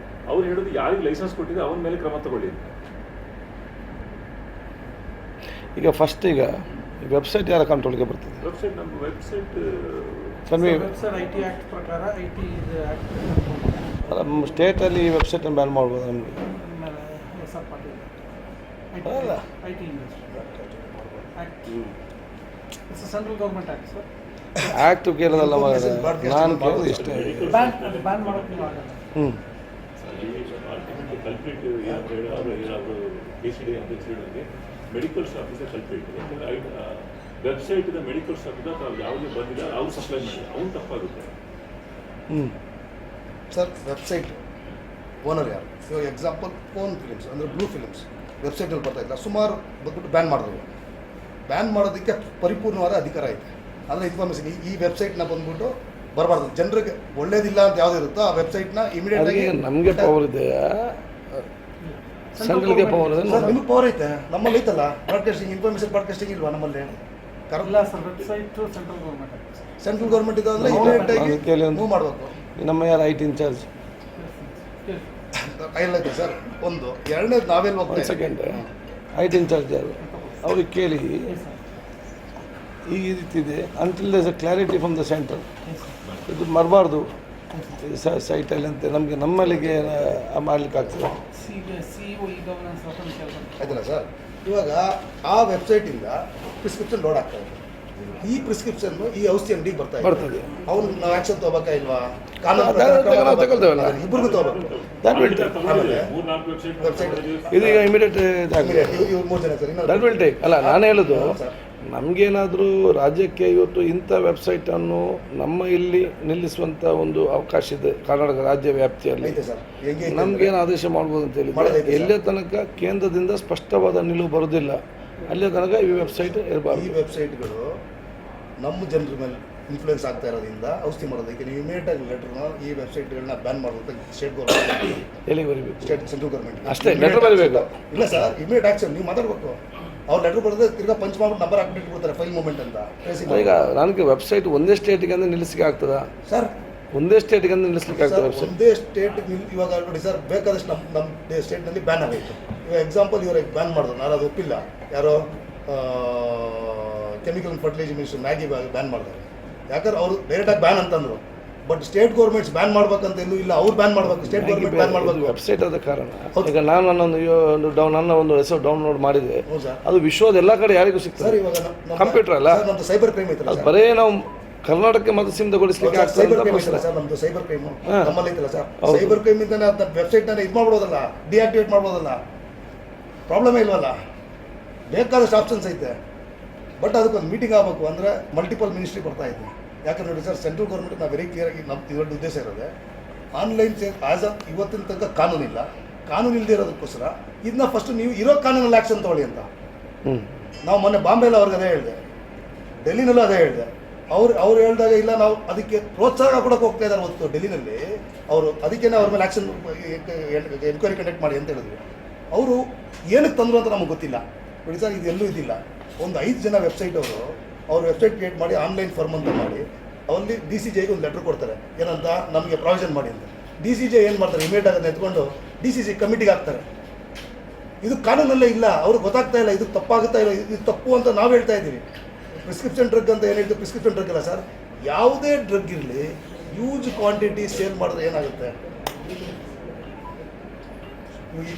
D: ಅವ್ರು ಹೇಳೋದು ಯಾರಿಗೆ ಲೈಸೆನ್ಸ್ ಕೊಟ್ಟಿದೆ ಅವನ ಮೇಲೆ ಕ್ರಮ ತಗೊಳ್ಳಿ.
A: ಈಗ ಫಸ್ಟ್ ಈಗ ವೆಬ್ಸೈಟ್ ಯಾರ ಕಂಟ್ರೋಲ್ಗೆ ಬರ್ತದೆ?
D: ವೆಬ್ಸೈಟ್ ನಮ್ಮ ವೆಬ್ಸೈಟ್
E: ಸರ್ IT ಆ್ಯಕ್ಟ್ ಪ್ರಕಾರ IT
A: ನಮ್ಮ ಸ್ಟೇಟಲ್ಲಿ ಈ ವೆಬ್ಸೈಟನ್ನು ಬ್ಯಾನ್ ಮಾಡ್ಬೋದು ನಮಗೆ. ಅಲ್ಲ
E: IT industry act, it's central government act sir.
A: Act ಕೇಳೋದಲ್ಲ ನಾನು ಕೇಳೋದು ಇಷ್ಟೇ.
E: ಬ್ಯಾನ್ ಮಾಡೋಕ್ಕೆ ನೀವು ಆಗಲ್ಲ.
D: ಕಲ್ಪ್ರಿಟ್ ಏನಂತ ಹೇಳಿ ಅವರು ಏನಾದರೂ KCD ಅಂತ ಹೇಳಿದ್ರೆ ಮೆಡಿಕಲ್ ಶಾಪ್ ಇಸ್ ಕಲ್ಪ್ರಿಟ್. ಯಾಕಂದರೆ ವೆಬ್ಸೈಟಿಂದ ಮೆಡಿಕಲ್ ಶಾಪಿಂದ ಯಾವುದೇ ಬಂದಿದೆ ಅವ್ರು ಸಪ್ಲೈ ಮಾಡಿದ್ದಾರೆ, ಅವ್ನು ತಪ್ಪಾಗುತ್ತೆ.
B: ಸರ್ ವೆಬ್ಸೈಟ್ ಓನರ್ ಯಾರು. ಇವಾಗ ಎಕ್ಸಾಂಪಲ್ ಫೋನ್ ಫಿಲಿಮ್ಸ್ ಅಂದರೆ ಬ್ಲೂ ಫಿಲಿಮ್ಸ್ ವೆಬ್ಸೈಟಲ್ಲಿ ಬರ್ತಾಯಿಲ್ಲ, ಸುಮಾರು ಬಂದ್ಬಿಟ್ಟು ಬ್ಯಾನ್ ಮಾಡಿದ್ರು. ಬ್ಯಾನ್ ಮಾಡೋದಕ್ಕೆ ಪರಿಪೂರ್ಣವಾದ ಅಧಿಕಾರ ಐತೆ. ಅಂದರೆ ಇನ್ಫಾರ್ಮೇಷನ್ ಈ ವೆಬ್ಸೈಟ್ನ ಬಂದ್ಬಿಟ್ಟು ಬರಬಾರ್ದು, ಜನರಿಗೆ ಒಳ್ಳೇದಿಲ್ಲ ಅಂತ ಯಾವ್ದು ಇರುತ್ತೋ ಆ ವೆಬ್ಸೈಟ್ನ ಇಮಿಡಿಯೇಟಾಗಿ
A: ನಮಗೆ ಪವರ್ ಇದೆಯಾ, ಸೆಂಟ್ರಲ್ಗೆ ಪವರ್ ಇದೆ?
B: ಸರ್ ನಿಮಗೆ ಪವರ್ ಐತೆ, ನಮ್ಮಲ್ಲಿ ಐತಲ್ಲ ಬ್ರಾಡ್ಕಾಸ್ಟಿಂಗ್, ಇನ್ಫಾರ್ಮೇಷನ್ ಬ್ರಾಡ್ಕಾಸ್ಟಿಂಗ್ ಇಲ್ವಾ ನಮ್ಮಲ್ಲಿ?
E: ಇಲ್ಲ sir, website central government.
B: Central government ಇದೆ ಅಂದರೆ ಇಮಿಡಿಯೇಟಾಗಿ ಮೂವ್ ಮಾಡಬೇಕು.
A: ನಮ್ಮ ಯಾರು ಐ ಟಿ ಇನ್ಚಾರ್ಜ್
B: ಐತೆ ಸರ್. ಒಂದು ಎರಡನೇದು ನಾವೆಲ್ಲ ಹೋಗ್ತೀವಿ.
A: ಸೆಕೆಂಡ್ ಐ ಟಿ ಇನ್ಚಾರ್ಜ್ ಯಾರು ಅವ್ರಿಗೆ ಕೇಳಿ ಈ ರೀತಿ ಇದೆ until there's a clarity from the central, ಇದು ಮರಬಾರ್ದು ಸೈಟಲ್ಲಿ ಅಂತ ನಮಗೆ ನಮ್ಮಲ್ಲಿಗೆ ಮಾಡ್ಲಿಕ್ಕೆ ಆಗ್ತದೆ.
B: ಆಯ್ತಲ್ಲ ಸರ್. ಇವಾಗ ಆ ವೆಬ್ಸೈಟಿಂದ ಪ್ರಿಸ್ಕ್ರಿಪ್ಷನ್ ಲೋಡ್ ಆಗ್ತಾ ಇದೆ. ಈ ಪ್ರಿಸ್ಕ್ರಿಪ್ಷನ್ ಈ ಔಷಧಿ ಅಂಗಡಿಗೆ ಬರ್ತದೆ. ಅವ್ನು ನಾವು ಆ್ಯಕ್ಷನ್ ತೊಗೋಬೇಕಾ ಇಲ್ವಾ?
A: ತಗೊಳ್ತೇವಲ್ಲ,
B: ಇಬ್ಬರಿಗೂ ತೊಗೋಬೇಕು.
A: ಇದೀಗ ಇಮಿಡಿಯೇಟ್
B: ಇವ್ರು 3 ಜನ ಸರ್.
A: That will take. ಅಲ್ಲ, ನಾನು ಹೇಳೋದು ನಮಗೇನಾದರೂ ರಾಜ್ಯಕ್ಕೆ ಇವತ್ತು ಇಂಥ ವೆಬ್ಸೈಟನ್ನು ನಮ್ಮ ಇಲ್ಲಿ ನಿಲ್ಲಿಸುವಂಥ ಒಂದು ಅವಕಾಶ ಇದೆ ಕರ್ನಾಟಕ ರಾಜ್ಯ ವ್ಯಾಪ್ತಿಯಲ್ಲಿ. ನಮಗೇನು ಆದೇಶ ಮಾಡ್ಬೋದು ಅಂತ ಹೇಳಿ ಎಲ್ಲೇ ತನಕ ಕೇಂದ್ರದಿಂದ ಸ್ಪಷ್ಟವಾದ ನಿಲುವು ಬರೋದಿಲ್ಲ ಅಲ್ಲೇ ತನಕ ಈ ವೆಬ್ಸೈಟ್ ಇರಬಾರ್ದು.
B: ಈ ವೆಬ್ಸೈಟ್ಗಳು ನಮ್ಮ ಜನರ ಮೇಲೆ ಇನ್ಫ್ಲೂಯೆನ್ಸ್ ಆಗ್ತಾ ಇರೋದ್ರಿಂದ ಔಷಧಿ ಮಾಡೋದಕ್ಕೆ ನೀವು ಇಮಿಡಿಯೇಟಾಗಿ ಲೆಟ್ರನ್ನ ಈ ವೆಬ್ಸೈಟ್ಗಳನ್ನ ಬ್ಯಾನ್ ಮಾಡೋದು ಸ್ಟೇಟ್ ಗೌರ್ಮೆಂಟ್
A: ಎಲ್ಲಿಗೆ ಬರೀಬೇಕು?
B: ಸೆಂಟ್ರಲ್ ಗೌರ್ಮೆಂಟ್
A: ಅಷ್ಟೇ ಲೆಟರ್ ಬರೀಬೇಕು.
B: ಇಲ್ಲ ಸರ್, ಇಮಿಡಿಯೇಟ್ ಆ್ಯಕ್ಷನ್ ನೀವು ಮಾತಾಡಬೇಕು. ಅವ್ರು ಲೆಟ್ರ್ ಬರೆದ್ರೆ ತಿರ್ಗಾ ಪಂಚ್ ಮಾಡ್ಬಿಟ್ಟು ನಂಬರ್ ಅಪ್ಡೇಟ್ ಕೊಡ್ತಾರೆ, ಫೈಲ್ ಮೂವ್ಮೆಂಟ್ ಅಂತ.
A: ಈಗ ನನಗೆ ವೆಬ್ಸೈಟ್ ಒಂದೇ ಸ್ಟೇಟಿಗೆ ಅಂದ್ರೆ ನಿಲ್ಲಿಸಲಿಕ್ಕೆ ಆಗ್ತದಾ
B: ಸರ್?
A: ಒಂದೇ ಸ್ಟೇಟಿಗೆ ಅಂದ್ರೆ ನಿಲ್ಲಿಸಲಿಕ್ಕೆ ಆಗ್ತದೆ ವೆಬ್ಸೈಟ್?
B: ಒಂದೇ ಸ್ಟೇಟಿಗೆ ಇವಾಗ ನೋಡಿ ಸರ್, ಬೇಕಾದಷ್ಟು ನಮ್ಮ ಸ್ಟೇಟ್ನಲ್ಲಿ ಬ್ಯಾನ್ ಆಗೈತೆ. ಇವಾಗ ಎಕ್ಸಾಂಪಲ್ ಇವ್ರಿಗೆ ಬ್ಯಾನ್ ಮಾಡಿದ್ರು, ನಾನು ಅದು ಒಪ್ಪಿಲ್ಲ. ಯಾರೋ chemical and fertiliser minister Maggi ban ಮಾಡಿದ್ರು. ಯಾಕಂದ್ರೆ ಅವರು ಡೈರೆಕ್ಟಾಗಿ ಬ್ಯಾನ್ ಅಂತಂದರು. ಬಟ್ ಸ್ಟೇಟ್ ಗೌರ್ಮೆಂಟ್ಸ್ ಬ್ಯಾನ್ ಮಾಡ್ಬೇಕಂತ ಎಲ್ಲೂ ಇಲ್ಲ, ಅವ್ರು ಬ್ಯಾನ್ ಮಾಡ್ಬೇಕು, ಸ್ಟೇಟ್ ಗೌರ್ಮೆಂಟ್ ಬ್ಯಾನ್ ಮಾಡಬೇಕು.
A: ವೆಬ್ಸೈಟ್ ಆದ ಕಾರಣ ಈಗ ನಾನು ನನ್ನ ಒಂದು ಹೆಸರು ಡೌನ್ಲೋಡ್ ಮಾಡಿದೆ,
B: ಹೌದು ಸರ್.
A: ಅದು ವಿಶ್ವದ ಎಲ್ಲ ಕಡೆ ಯಾರಿಗೂ ಸಿಗ್ತದೆ.
B: ಸರ್ ಇವಾಗ
A: ಕಂಪ್ಯೂಟರ್ ಅಲ್ಲ,
B: ನಮ್ಮದು ಸೈಬರ್ ಕ್ರೈಮ್ ಐತಲ್ಲ
A: ಅದು ಬರೇ ನಾವು ಕರ್ನಾಟಕಕ್ಕೆ ಮತ್ತು ಸೀಮಿತಗೊಳಿಸಲಿಕ್ಕೆ ಆಗ್ತದೆ
B: ಸೈಬರ್ ಕ್ರೈಮ್ ಐತಲ್ಲ ಸರ್, ನಮ್ಮದು ಸೈಬರ್ ಕ್ರೈಮ್ ನಮ್ಮಲ್ಲಿ ಐತಲ್ಲ ಸರ್. ಸೈಬರ್ ಕ್ರೈಮ್ ಇಂದ ಅದನ್ನ ವೆಬ್ಸೈಟ್ನ ಇದು ಮಾಡ್ಬೋದಲ್ಲ, ಡಿಆಕ್ಟಿವೇಟ್ ಮಾಡ್ಬೋದಲ್ಲ, ಪ್ರಾಬ್ಲಮೇ ಇಲ್ವಲ್ಲ. ಬೇಕಾದಷ್ಟು ಆಪ್ಷನ್ಸ್ ಐತೆ. ಬಟ್ ಅದಕ್ಕೊಂದು ಮೀಟಿಂಗ್ ಆಗಬೇಕು. ಅಂದರೆ ಮಲ್ಟಿಪಲ್ ಮಿನಿಸ್ಟ್ರಿ ಬರ್ತಾ ಇದೆ. ಯಾಕಂದ್ರೆ ನೋಡಿ ಸರ್, ಸೆಂಟ್ರಲ್ ಗೌರ್ಮೆಂಟ್ ನಾವು ವೆರಿ ಕ್ಲಿಯರಾಗಿ ನಮ್ಮ ಇದೊಂದು ಉದ್ದೇಶ ಇರೋದೆ ಆನ್ಲೈನ್ ಆಸ್ ಆಫ್ ಇವತ್ತಿನ ತನಕ ಕಾನೂನಿಲ್ಲ. ಕಾನೂನು ಇಲ್ಲದೆ ಇರೋದಕ್ಕೋಸ್ಕರ ಇದನ್ನ ಫಸ್ಟ್ ನೀವು ಇರೋ ಕಾನೂನಲ್ಲಿ ಆ್ಯಕ್ಷನ್ ತೊಗೊಳ್ಳಿ ಅಂತ ನಾವು ಮೊನ್ನೆ ಬಾಂಬೆಲ್ಲ ಅವ್ರಿಗೆ ಅದೇ ಹೇಳಿದೆ, ಡೆಲ್ಲಿನಲ್ಲೂ ಅದೇ ಹೇಳಿದೆ. ಅವ್ರು ಹೇಳಿದಾಗ ಇಲ್ಲ ನಾವು ಅದಕ್ಕೆ ಪ್ರೋತ್ಸಾಹ ಕೊಡೋಕೆ ಹೋಗ್ತಾ ಇದ್ದಾರೆ ಹೊತ್ತು ಡೆಲ್ಲಿನಲ್ಲಿ ಅವರು. ಅದಕ್ಕೇ ಅವ್ರ ಮೇಲೆ ಆ್ಯಕ್ಷನ್ ಎನ್ಕ್ವೈರಿ ಕಂಡಕ್ಟ್ ಮಾಡಿ ಅಂತ ಹೇಳಿದ್ವಿ. ಅವರು ಏನಕ್ಕೆ ತಂದರು ಅಂತ ನಮಗೆ ಗೊತ್ತಿಲ್ಲ. ನೋಡಿ ಸರ್, ಇದೆಲ್ಲೂ ಇದಿಲ್ಲ. ಒಂದು 5 ಜನ ವೆಬ್ಸೈಟ್ ಅವ್ರು ವೆಬ್ಸೈಟ್ ಕ್ರಿಯೇಟ್ ಮಾಡಿ ಆನ್ಲೈನ್ ಫಾರ್ಮ್ ಅಂತ ಮಾಡಿ ಅವಲ್ಲಿ DCJಗೆ ಒಂದು ಲೆಟ್ರ್ ಕೊಡ್ತಾರೆ, ಏನಂತ ನಮಗೆ ಪ್ರಾವಿಷನ್ ಮಾಡಿ ಅಂತ. DCJ ಏನು ಮಾಡ್ತಾರೆ, ಇಮಿಡಿಯೇಟ್ ಆಗಿ ಎತ್ಕೊಂಡು DCC ಕಮಿಟಿಗೆ ಹಾಕ್ತಾರೆ. ಇದು ಕಾನೂನಲ್ಲೇ ಇಲ್ಲ, ಅವ್ರಿಗೆ ಗೊತ್ತಾಗ್ತಾ ಇಲ್ಲ ಇದು ತಪ್ಪಾಗುತ್ತಾ ಇಲ್ಲ, ಇದು ತಪ್ಪು ಅಂತ ನಾವು ಹೇಳ್ತಾ ಇದ್ದೀವಿ. ಪ್ರಿಸ್ಕ್ರಿಪ್ಷನ್ ಡ್ರಗ್ ಅಂತ ಏನು ಹೇಳ್ತೀವಿ, ಪ್ರಿಸ್ಕ್ರಿಪ್ಷನ್ ಡ್ರಗ್ ಇಲ್ಲ ಸರ್. ಯಾವುದೇ ಡ್ರಗ್ ಇರಲಿ ಹ್ಯೂಜ್ ಕ್ವಾಂಟಿಟಿ ಸೇಲ್ ಮಾಡಿದ್ರೆ ಏನಾಗುತ್ತೆ?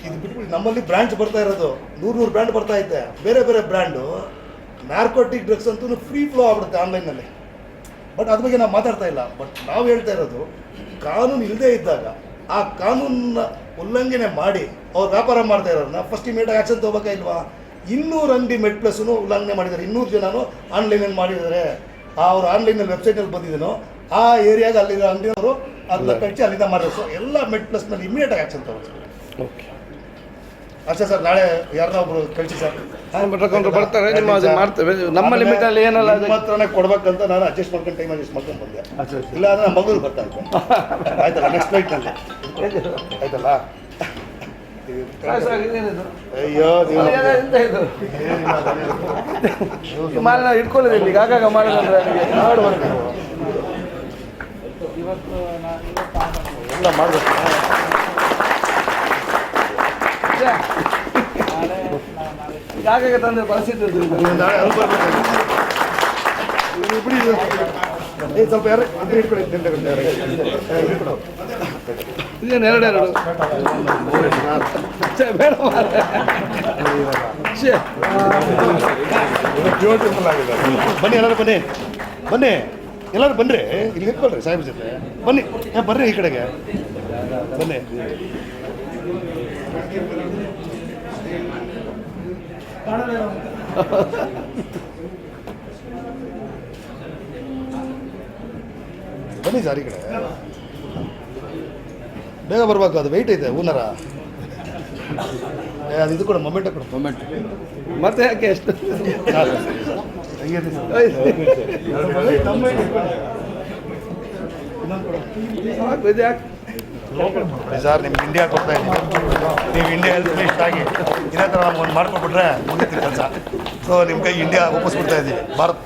B: ಇದು ಬಿಟ್ಬಿಟ್ಟು ನಮ್ಮಲ್ಲಿ ಬ್ರ್ಯಾಂಡ್ಸ್ ಬರ್ತಾ ಇರೋದು 100 ಬ್ರ್ಯಾಂಡ್ ಬರ್ತಾ ಐತೆ, ಬೇರೆ ಬೇರೆ ಬ್ರ್ಯಾಂಡು. ನಾರ್ಕೋಟಿಕ್ ಡ್ರಗ್ಸ್ ಅಂತೂ ಫ್ರೀ ಫ್ಲೋ ಆಗ್ಬಿಡುತ್ತೆ ಆನ್ಲೈನಲ್ಲಿ. ಬಟ್ ಅದ್ರ ಬಗ್ಗೆ ನಾವು ಮಾತಾಡ್ತಾ ಇಲ್ಲ. ಬಟ್ ನಾವು ಹೇಳ್ತಾ ಇರೋದು ಕಾನೂನು ಇಲ್ಲದೇ ಇದ್ದಾಗ ಆ ಕಾನೂನನ್ನ ಉಲ್ಲಂಘನೆ ಮಾಡಿ ಅವ್ರು ವ್ಯಾಪಾರ ಮಾಡ್ತಾ ಇರೋರನ್ನ ಫಸ್ಟ್ ಇಮಿಡಿಯೇಟ್ ಆ್ಯಕ್ಷನ್ ತೊಗೋಬೇಕಾ ಇಲ್ವಾ? 200 ಅಂಗಡಿ ಮೆಡ್ ಪ್ಲಸ್ನು ಉಲ್ಲಂಘನೆ ಮಾಡಿದ್ದಾರೆ, 200 ಜನನು ಆನ್ಲೈನಲ್ಲಿ ಮಾಡಿದ್ದಾರೆ. ಅವ್ರು ಆನ್ಲೈನಲ್ಲಿ ವೆಬ್ಸೈಟಲ್ಲಿ ಬಂದಿದ್ದೇನೋ ಆ ಏರಿಯಾಗೆ ಅಲ್ಲಿರೋ ಅಂಗಡಿಯವರು ಅದನ್ನ ಕಚ್ಚಿ ಅಲ್ಲಿಂದ ಮಾಡಿದ್ರು. ಸೊ ಎಲ್ಲ ಮೆಡ್ ಪ್ಲಸ್ನಲ್ಲಿ ಇಮಿಡಿಯೇಟ್ ಆ್ಯಕ್ಷನ್ ತೊಗೊಳ್ತಾರೆ.
A: ಓಕೆ
B: ಅಷ್ಟೇ ಸರ್. ನಾಳೆ ಯಾರನ್ನ ಒಬ್ರು ಕಳಿಸಿ ಸರ್,
A: ಬರ್ತಾರೆ, ನಿಮ್ಮ ಮಾಡ್ತೇವೆ. ನಮ್ಮ ಲಿಮಿಟಲ್ಲಿ ಏನಲ್ಲ
B: ನಿಮ್ಮ ಹತ್ರನೇ ಕೊಡ್ಬೇಕಂತ ನಾನು ಅಡ್ಜಸ್ಟ್ ಮಾಡ್ಕೊಂಡು ಟೈಮ್ ಅಡ್ಜಸ್ಟ್ ಮಾಡ್ಕೊಂಡು ಬಂದೆ. ಇಲ್ಲ ಅಂದ್ರೆ ನಮ್ಮ ಮಗಳು ಬರ್ತಾ ಇತ್ತು. ಆಯ್ತಲ್ಲ, ನೆಕ್ಸ್ಟ್ ಫ್ಲೈಟ್ನಲ್ಲಿ ಆಯ್ತಲ್ಲ. ಅಯ್ಯೋ
A: ಇಟ್ಕೊಳ್ಳೋದಿಲ್ಲ ಈಗ ಆಗಾಗ ಮಾಡಿದ್ರೆ
E: ಇವತ್ತು
A: ಎಲ್ಲ ಮಾಡಬೇಕು. ಆಗಾಗ ತಂದ್ರೆ ಪರಿಸ್ಥಿತಿ
B: ಸ್ವಲ್ಪ ಯಾರು ಇಟ್ಕೊಳ್ಳಿ.
A: ಇದೇನು 2 ಬೇಡ
B: ಬನ್ನಿ ಎಲ್ಲರೂ ಬನ್ನಿ ಬನ್ನಿ ಎಲ್ಲರೂ ಬನ್ನಿರಿ, ಇಲ್ಲಿ ನಿಂತ್ಕೊಳ್ರಿ ಸಾಹೇಬ್ರ ಜೊತೆ. ಬನ್ನಿ ಬರ್ರಿ ಈ ಕಡೆಗೆ ಬನ್ನಿ. ಬನ್ನಿ ಸರ್ ಈ ಕಡೆ. ಬೇಗ ಬರ್ಬೇಕು, ಅದು ವೆಯ್ಟ್ ಐತೆ ಹೂನರ. ಅದು ಇದು ಕೊಡು, ಮೊಮೆಂಟ ಕೊಡು, ಮೊಮೆಂಟ್.
A: ಮತ್ತೆ ಯಾಕೆ ಎಷ್ಟು ಸಾಕು, ಇದು ಯಾಕೆ
B: ಸರ್ ನಿಮ್ಗೆ ಇಂಡಿಯಾ ಕೊಡ್ತಾ ಇದ್ದೀನಿ, ನೀವು ಇಂಡಿಯಾ ಹೆಲ್ತ್ ಮಿನಿಸ್ಟರ್ ಆಗಿ ಇದೇ ಥರ ನಮ್ಗೆ ಒಂದು ಮಾಡ್ಕೊಟ್ಬಿಟ್ರೆ ಮುಗಿತು ಕೆಲಸ. ಸೊ ನಿಮ್ಮ ಕೈಗೆ ಇಂಡಿಯಾ ಒಪ್ಪಿಸ್ಬಿಡ್ತಾ ಇದ್ದೀವಿ, ಭಾರತ್.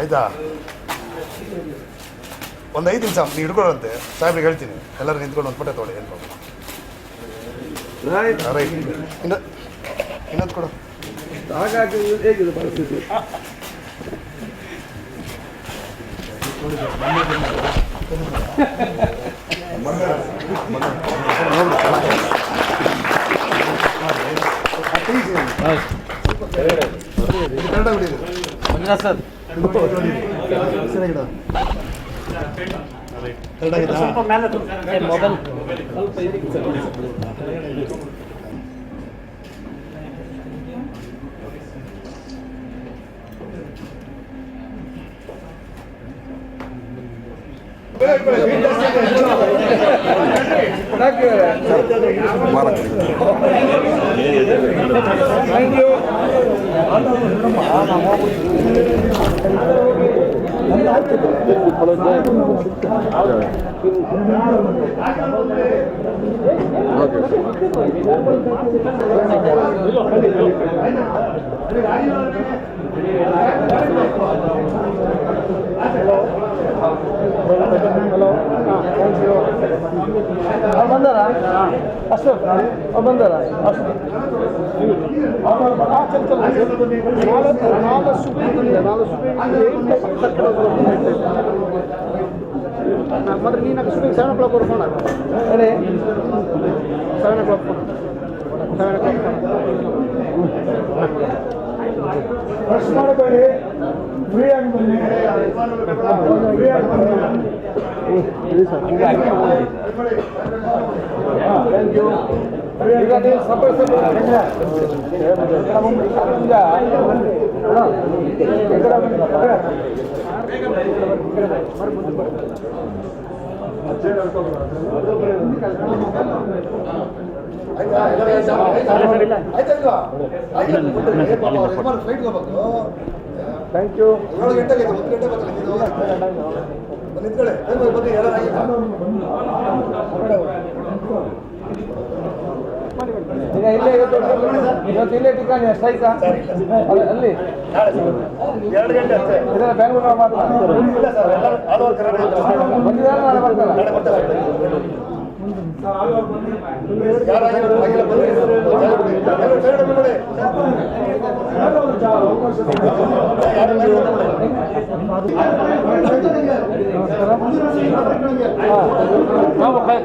B: ಆಯಿತಾ, ಒಂದು 5 ನಿಮಿಷ ನೀವು ಹಿಡ್ಕೊಳ್ಳೋಂತೆ, ಸಾಹೇಬ್ರಿಗೆ ಹೇಳ್ತೀನಿ, ಎಲ್ಲರೂ ನಿಂತ್ಕೊಂಡು ಒಂದು ಪಟ್ಟೆ ತೊಗೊಳ್ಳಿ. ಏನು
A: ರೈಟ್
B: ರೈಟ್, ಇನ್ನೊಂದು ಕೊಡು.
A: ಹಾಗಾಗಿ ಹೇಗಿದೆ ಪರಿಸ್ಥಿತಿ?
C: Manjunath sir mobile
A: thank you. ಬಂದಾರ ಅಷ್ಟು ಬಂದಾರ ಅಷ್ಟು
C: ಮತ್ತೆ ನೀನು ಶೂಟಿಂಗ್ 7 o'clock ಫೋನ್ ಆಗ
A: ಅರೆ
C: 7 o'clock ಫೋನ್ 7 o'clock
E: ಪ್ರಶ್ನೆ ಮಾಡಬೇಡಿ, ಫ್ರೀ ಆಗಿ ಬನ್ನಿ.
A: ಈಗ ನೀವು ಸಪರೇಟ್ ಥ್ಯಾಂಕ್ ಯು.
B: 7 ಗಂಟೆಗೆ 1 ಗಂಟೆ ನಿಂತ್ಕೊಳ್ಳಿ, ಬನ್ನಿ ಯಾರಾಗಿಲ್ಲ.
A: ಈಗ ಇಲ್ಲೇ ಇವತ್ತು ಇಲ್ಲೇ ಟಿಕಾಣಿ ಸ್ಟ್ರೈಕ ಅಲ್ಲಿ
B: 2 ಗಂಟೆ ಅಷ್ಟೇ.
A: ಇದೆಲ್ಲ ಬೆಂಗಳೂರು ಮಾತ್ರ
B: ಇಲ್ಲ ಸರ್, ಎಲ್ಲ ಆಲ್ ಓವರ್ ಕರ್ನಾಟಕ
A: ಬಂದಿದ್ದಾರೆ, ನಾಳೆ ಬರ್ತಾರೆ.
B: ಯಾರಾಗಿಲ್ಲ ಬನ್ನಿ.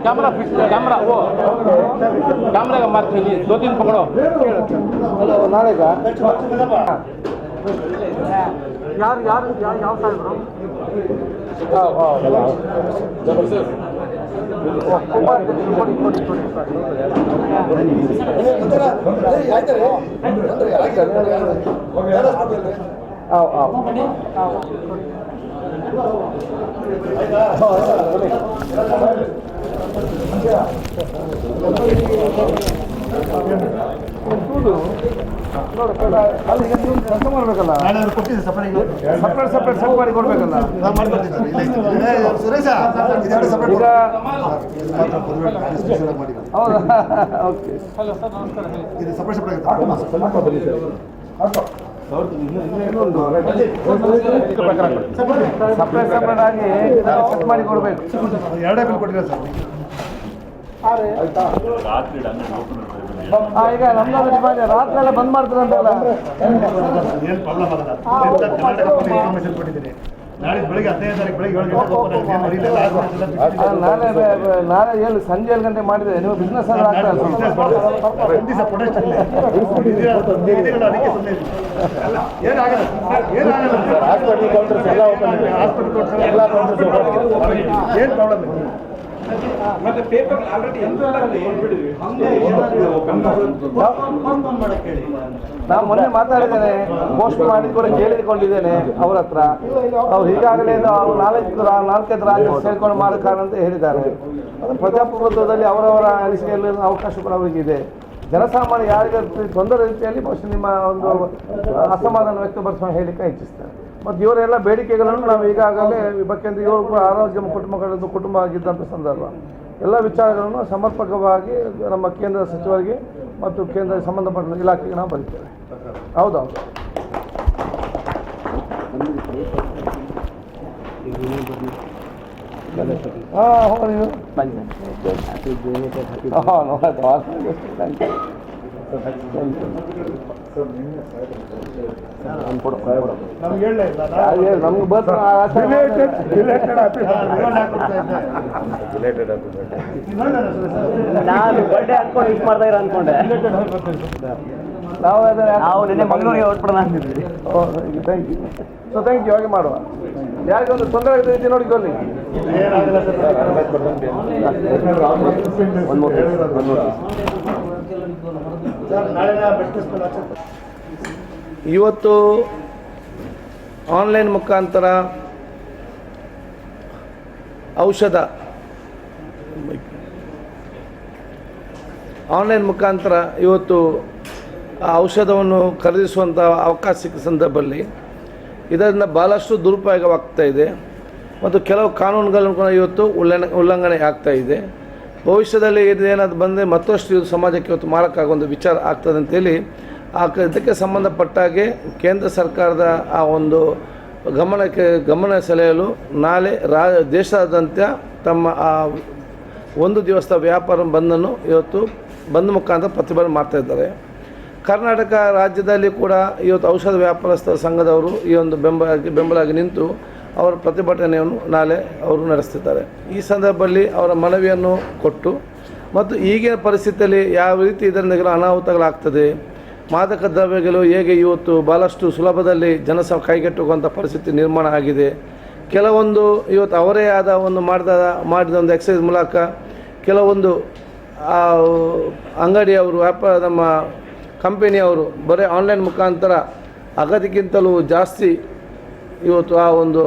F: कैमरा फिट कैमरा वो कैमरा का मार्क लीजिए 2-3 पकड़ो
A: ಹಲೋ, ನಾಳೆಗ
C: ಯಾರು ಯಾರು ಯಾವ ಸಾಹೇಬ್
A: ಅಲ್ಲಿ ಈಗ ನೀವು ಕೆಲಸ ಮಾಡಬೇಕಲ್ಲ,
B: ಕೊಟ್ಟಿದ್ದೆ ಸಪರೇಟ್
A: ಸಪ್ರೇಟ್ ಸೆಟ್ ಮಾಡಿ ಕೊಡ್ಬೇಕಲ್ಲ.
B: ಸುರೇಶ ಇದೆರಡು ಸಪರೇಟ್
A: ಈಗ
B: ಮಾಡಿ
A: ಹೌದಾ? ಓಕೆ,
B: ಇದು ಸಪರೇಟ್ ಸಪರೇಟ್
A: ಸಪ್ರೇಟ್ ಆಗಿ ಸೆಟ್ ಮಾಡಿ ಕೊಡಬೇಕು.
B: 2 ಬಿಲ್ ಕೊಟ್ಟಿಲ್ಲ ಸರ್.
D: ರಾತ್ರಿ 12 ಓಪನ್
A: ಈಗ ನಮ್ದು ಡಿಪಾರ್ಟ್ ರಾತ್ರಿ ಎಲ್ಲ ಬಂದ್ ಮಾಡ್ತಾರಂತಲ್ಲ.
B: ಏನು ಪ್ರಾಬ್ಲಮ್ ಆಗಲ್ಲ. ಕರ್ನಾಟಕ ಪೊಲೀಸ್ ಇನ್ಫಾರ್ಮೇಷನ್ ಕೊಟ್ಟಿದ್ದೀನಿ. ನಾಳೆ ಬೆಳಿಗ್ಗೆ 15 ತಾರೀಕು ಬೆಳಿಗ್ಗೆ 7 ಗಂಟೆ
A: ನಾಳೆ ಏನು ಸಂಜೆ 7 ಗಂಟೆ ಮಾಡಿದ್ರೆ ನೀವು ಬಿಸ್ನೆಸ್ ಎಲ್ಲ ಆಗ್ತಾ ಇಲ್ಲ.
B: ಏನಾಗಲ್ಲ. ಹಾಸ್ಪಿಟಲ್ ಕೌಂಟರ್ಸ್ ಎಲ್ಲ ಓಪನ್. ಏನು ಪ್ರಾಬ್ಲಮ್ ಇಲ್ಲ.
E: ಮತ್ತೆ ಪೇಪರ್ ಆಲ್ರೆಡಿ
A: ನಾವು ಮೊನ್ನೆ ಮಾತಾಡಿದ್ದೇನೆ, ಪೋಸ್ಟ್ ಮಾಡಿ ಕೂಡ ಕೇಳಿಕೊಂಡಿದ್ದೇನೆ ಅವ್ರ ಹತ್ರ. ಅವ್ರು ಈಗಾಗಲೇ ನಾಲ್ಕೈದು ರಾಜ್ಯ ಸೇರ್ಕೊಂಡು ಮಾಡೋ ಕಾರಣ ಅಂತ ಹೇಳಿದ್ದಾರೆ. ಅದು ಪ್ರಜಾಪ್ರಭುತ್ವದಲ್ಲಿ ಅವರವರ ಅನಿಸಿಕೆಯಲ್ಲಿ ಅವಕಾಶ ಕೂಡ ಅವರಿಗಿದೆ. ಜನಸಾಮಾನ್ಯ ಯಾರಿಗೆ ತೊಂದರೆ ರೀತಿಯಲ್ಲಿ ಬಹುಶಃ ನಿಮ್ಮ ಒಂದು ಅಸಮಾಧಾನ ವ್ಯಕ್ತಪಡಿಸುವ ಹೇಳಿಕೆ ಇಚ್ಛಿಸ್ತಾರೆ. ಮತ್ತು ಇವರೆಲ್ಲ ಬೇಡಿಕೆಗಳನ್ನು ನಾವು ಈಗಾಗಲೇ ಯಾಕೆಂದರೆ ಇವರು ಕೂಡ ಆರೋಗ್ಯ ಕುಟುಂಬಗಳದ್ದು ಕುಟುಂಬ ಆಗಿದ್ದಂಥ ಸಂದರ್ಭ ಎಲ್ಲ ವಿಚಾರಗಳನ್ನು ಸಮರ್ಪಕವಾಗಿ ನಮ್ಮ ಕೇಂದ್ರ ಸಚಿವರಿಗೆ ಮತ್ತು ಕೇಂದ್ರ ಸಂಬಂಧಪಟ್ಟ ಇಲಾಖೆಗೆ ನಾವು ಬರೀತೇವೆ. ಹೌದೌದು. ಹಾಂ ನೀವು ನಮ್ಗೆ ಬಸ್
F: ನಾನು ಬರ್ಡೇ ಅನ್ಕೊಂಡು ಮಿಸ್ ಮಾಡ್ತಾ ಇರೋ ಅನ್ಕೊಂಡೆ. ನಾವು ನಿನ್ನೆ ಮಂಗಳೂರಿಗೆ ಹೊರಟ್ಬಿಡೋಣ ಅಂತಿದ್ವಿ.
A: Thank you. So thank you. ಹಾಗೆ ಮಾಡುವ. ಯಾರಿಗೆ ಒಂದು ತೊಂದರೆ ಆಗ್ತೈತಿ ನೋಡಿಕೊಳ್ಳಿ. ಇವತ್ತು ಆನ್ಲೈನ್ ಮುಖಾಂತರ ಇವತ್ತು ಆ ಔಷಧವನ್ನು ಖರೀದಿಸುವಂಥ ಅವಕಾಶ ಸಿಕ್ಕ ಸಂದರ್ಭದಲ್ಲಿ ಇದರಿಂದ ಭಾಳಷ್ಟು ದುರುಪಯೋಗವಾಗ್ತಾ ಇದೆ ಮತ್ತು ಕೆಲವು ಕಾನೂನುಗಳನ್ನು ಕೂಡ ಇವತ್ತು ಉಲ್ಲಂಘನೆ ಆಗ್ತಾ ಇದೆ. ಭವಿಷ್ಯದಲ್ಲಿ ಇದೇನಾದ್ರು ಬಂದರೆ ಮತ್ತಷ್ಟು ಇದು ಸಮಾಜಕ್ಕೆ ಇವತ್ತು ಮಾರಕ್ಕಾಗೋ ಒಂದು ವಿಚಾರ ಆಗ್ತದೆ ಅಂತೇಳಿ ಇದಕ್ಕೆ ಸಂಬಂಧಪಟ್ಟಾಗೆ ಕೇಂದ್ರ ಸರ್ಕಾರದ ಆ ಒಂದು ಗಮನ ಸೆಳೆಯಲು ನಾಳೆ ದೇಶಾದ್ಯಂತ ತಮ್ಮ ಆ ಒಂದು ದಿವಸದ ವ್ಯಾಪಾರ ಬಂದನ್ನು ಇವತ್ತು ಬಂದ್ ಮುಖಾಂತರ ಪ್ರತಿಭಟನೆ ಮಾಡ್ತಾಯಿದ್ದಾರೆ. ಕರ್ನಾಟಕ ರಾಜ್ಯದಲ್ಲಿ ಕೂಡ ಇವತ್ತು ಔಷಧ ವ್ಯಾಪಾರಸ್ಥರ ಸಂಘದವರು ಈ ಒಂದು ಬೆಂಬಲಾಗಿ ನಿಂತು ಅವರ ಪ್ರತಿಭಟನೆಯನ್ನು ನಾಳೆ ಅವರು ನಡೆಸ್ತಿದ್ದಾರೆ. ಈ ಸಂದರ್ಭದಲ್ಲಿ ಅವರ ಮನವಿಯನ್ನು ಕೊಟ್ಟು ಮತ್ತು ಈಗಿನ ಪರಿಸ್ಥಿತಿಯಲ್ಲಿ ಯಾವ ರೀತಿ ಇದರಿಂದ ಅನಾಹುತಗಳಾಗ್ತದೆ, ಮಾದಕ ದ್ರವ್ಯಗಳು ಹೇಗೆ ಇವತ್ತು ಭಾಳಷ್ಟು ಸುಲಭದಲ್ಲಿ ಕೈಗೆಟ್ಟುವಂಥ ಪರಿಸ್ಥಿತಿ ನಿರ್ಮಾಣ ಆಗಿದೆ. ಕೆಲವೊಂದು ಇವತ್ತು ಅವರೇ ಆದ ಒಂದು ಮಾಡಿದ ಒಂದು ಎಕ್ಸೈಸ್ ಮೂಲಕ ಕೆಲವೊಂದು ಅಂಗಡಿಯವರು ನಮ್ಮ ಕಂಪನಿಯವರು ಬರೀ ಆನ್ಲೈನ್ ಮುಖಾಂತರ ಅಗತ್ಯಕ್ಕಿಂತಲೂ ಜಾಸ್ತಿ ಇವತ್ತು ಆ ಒಂದು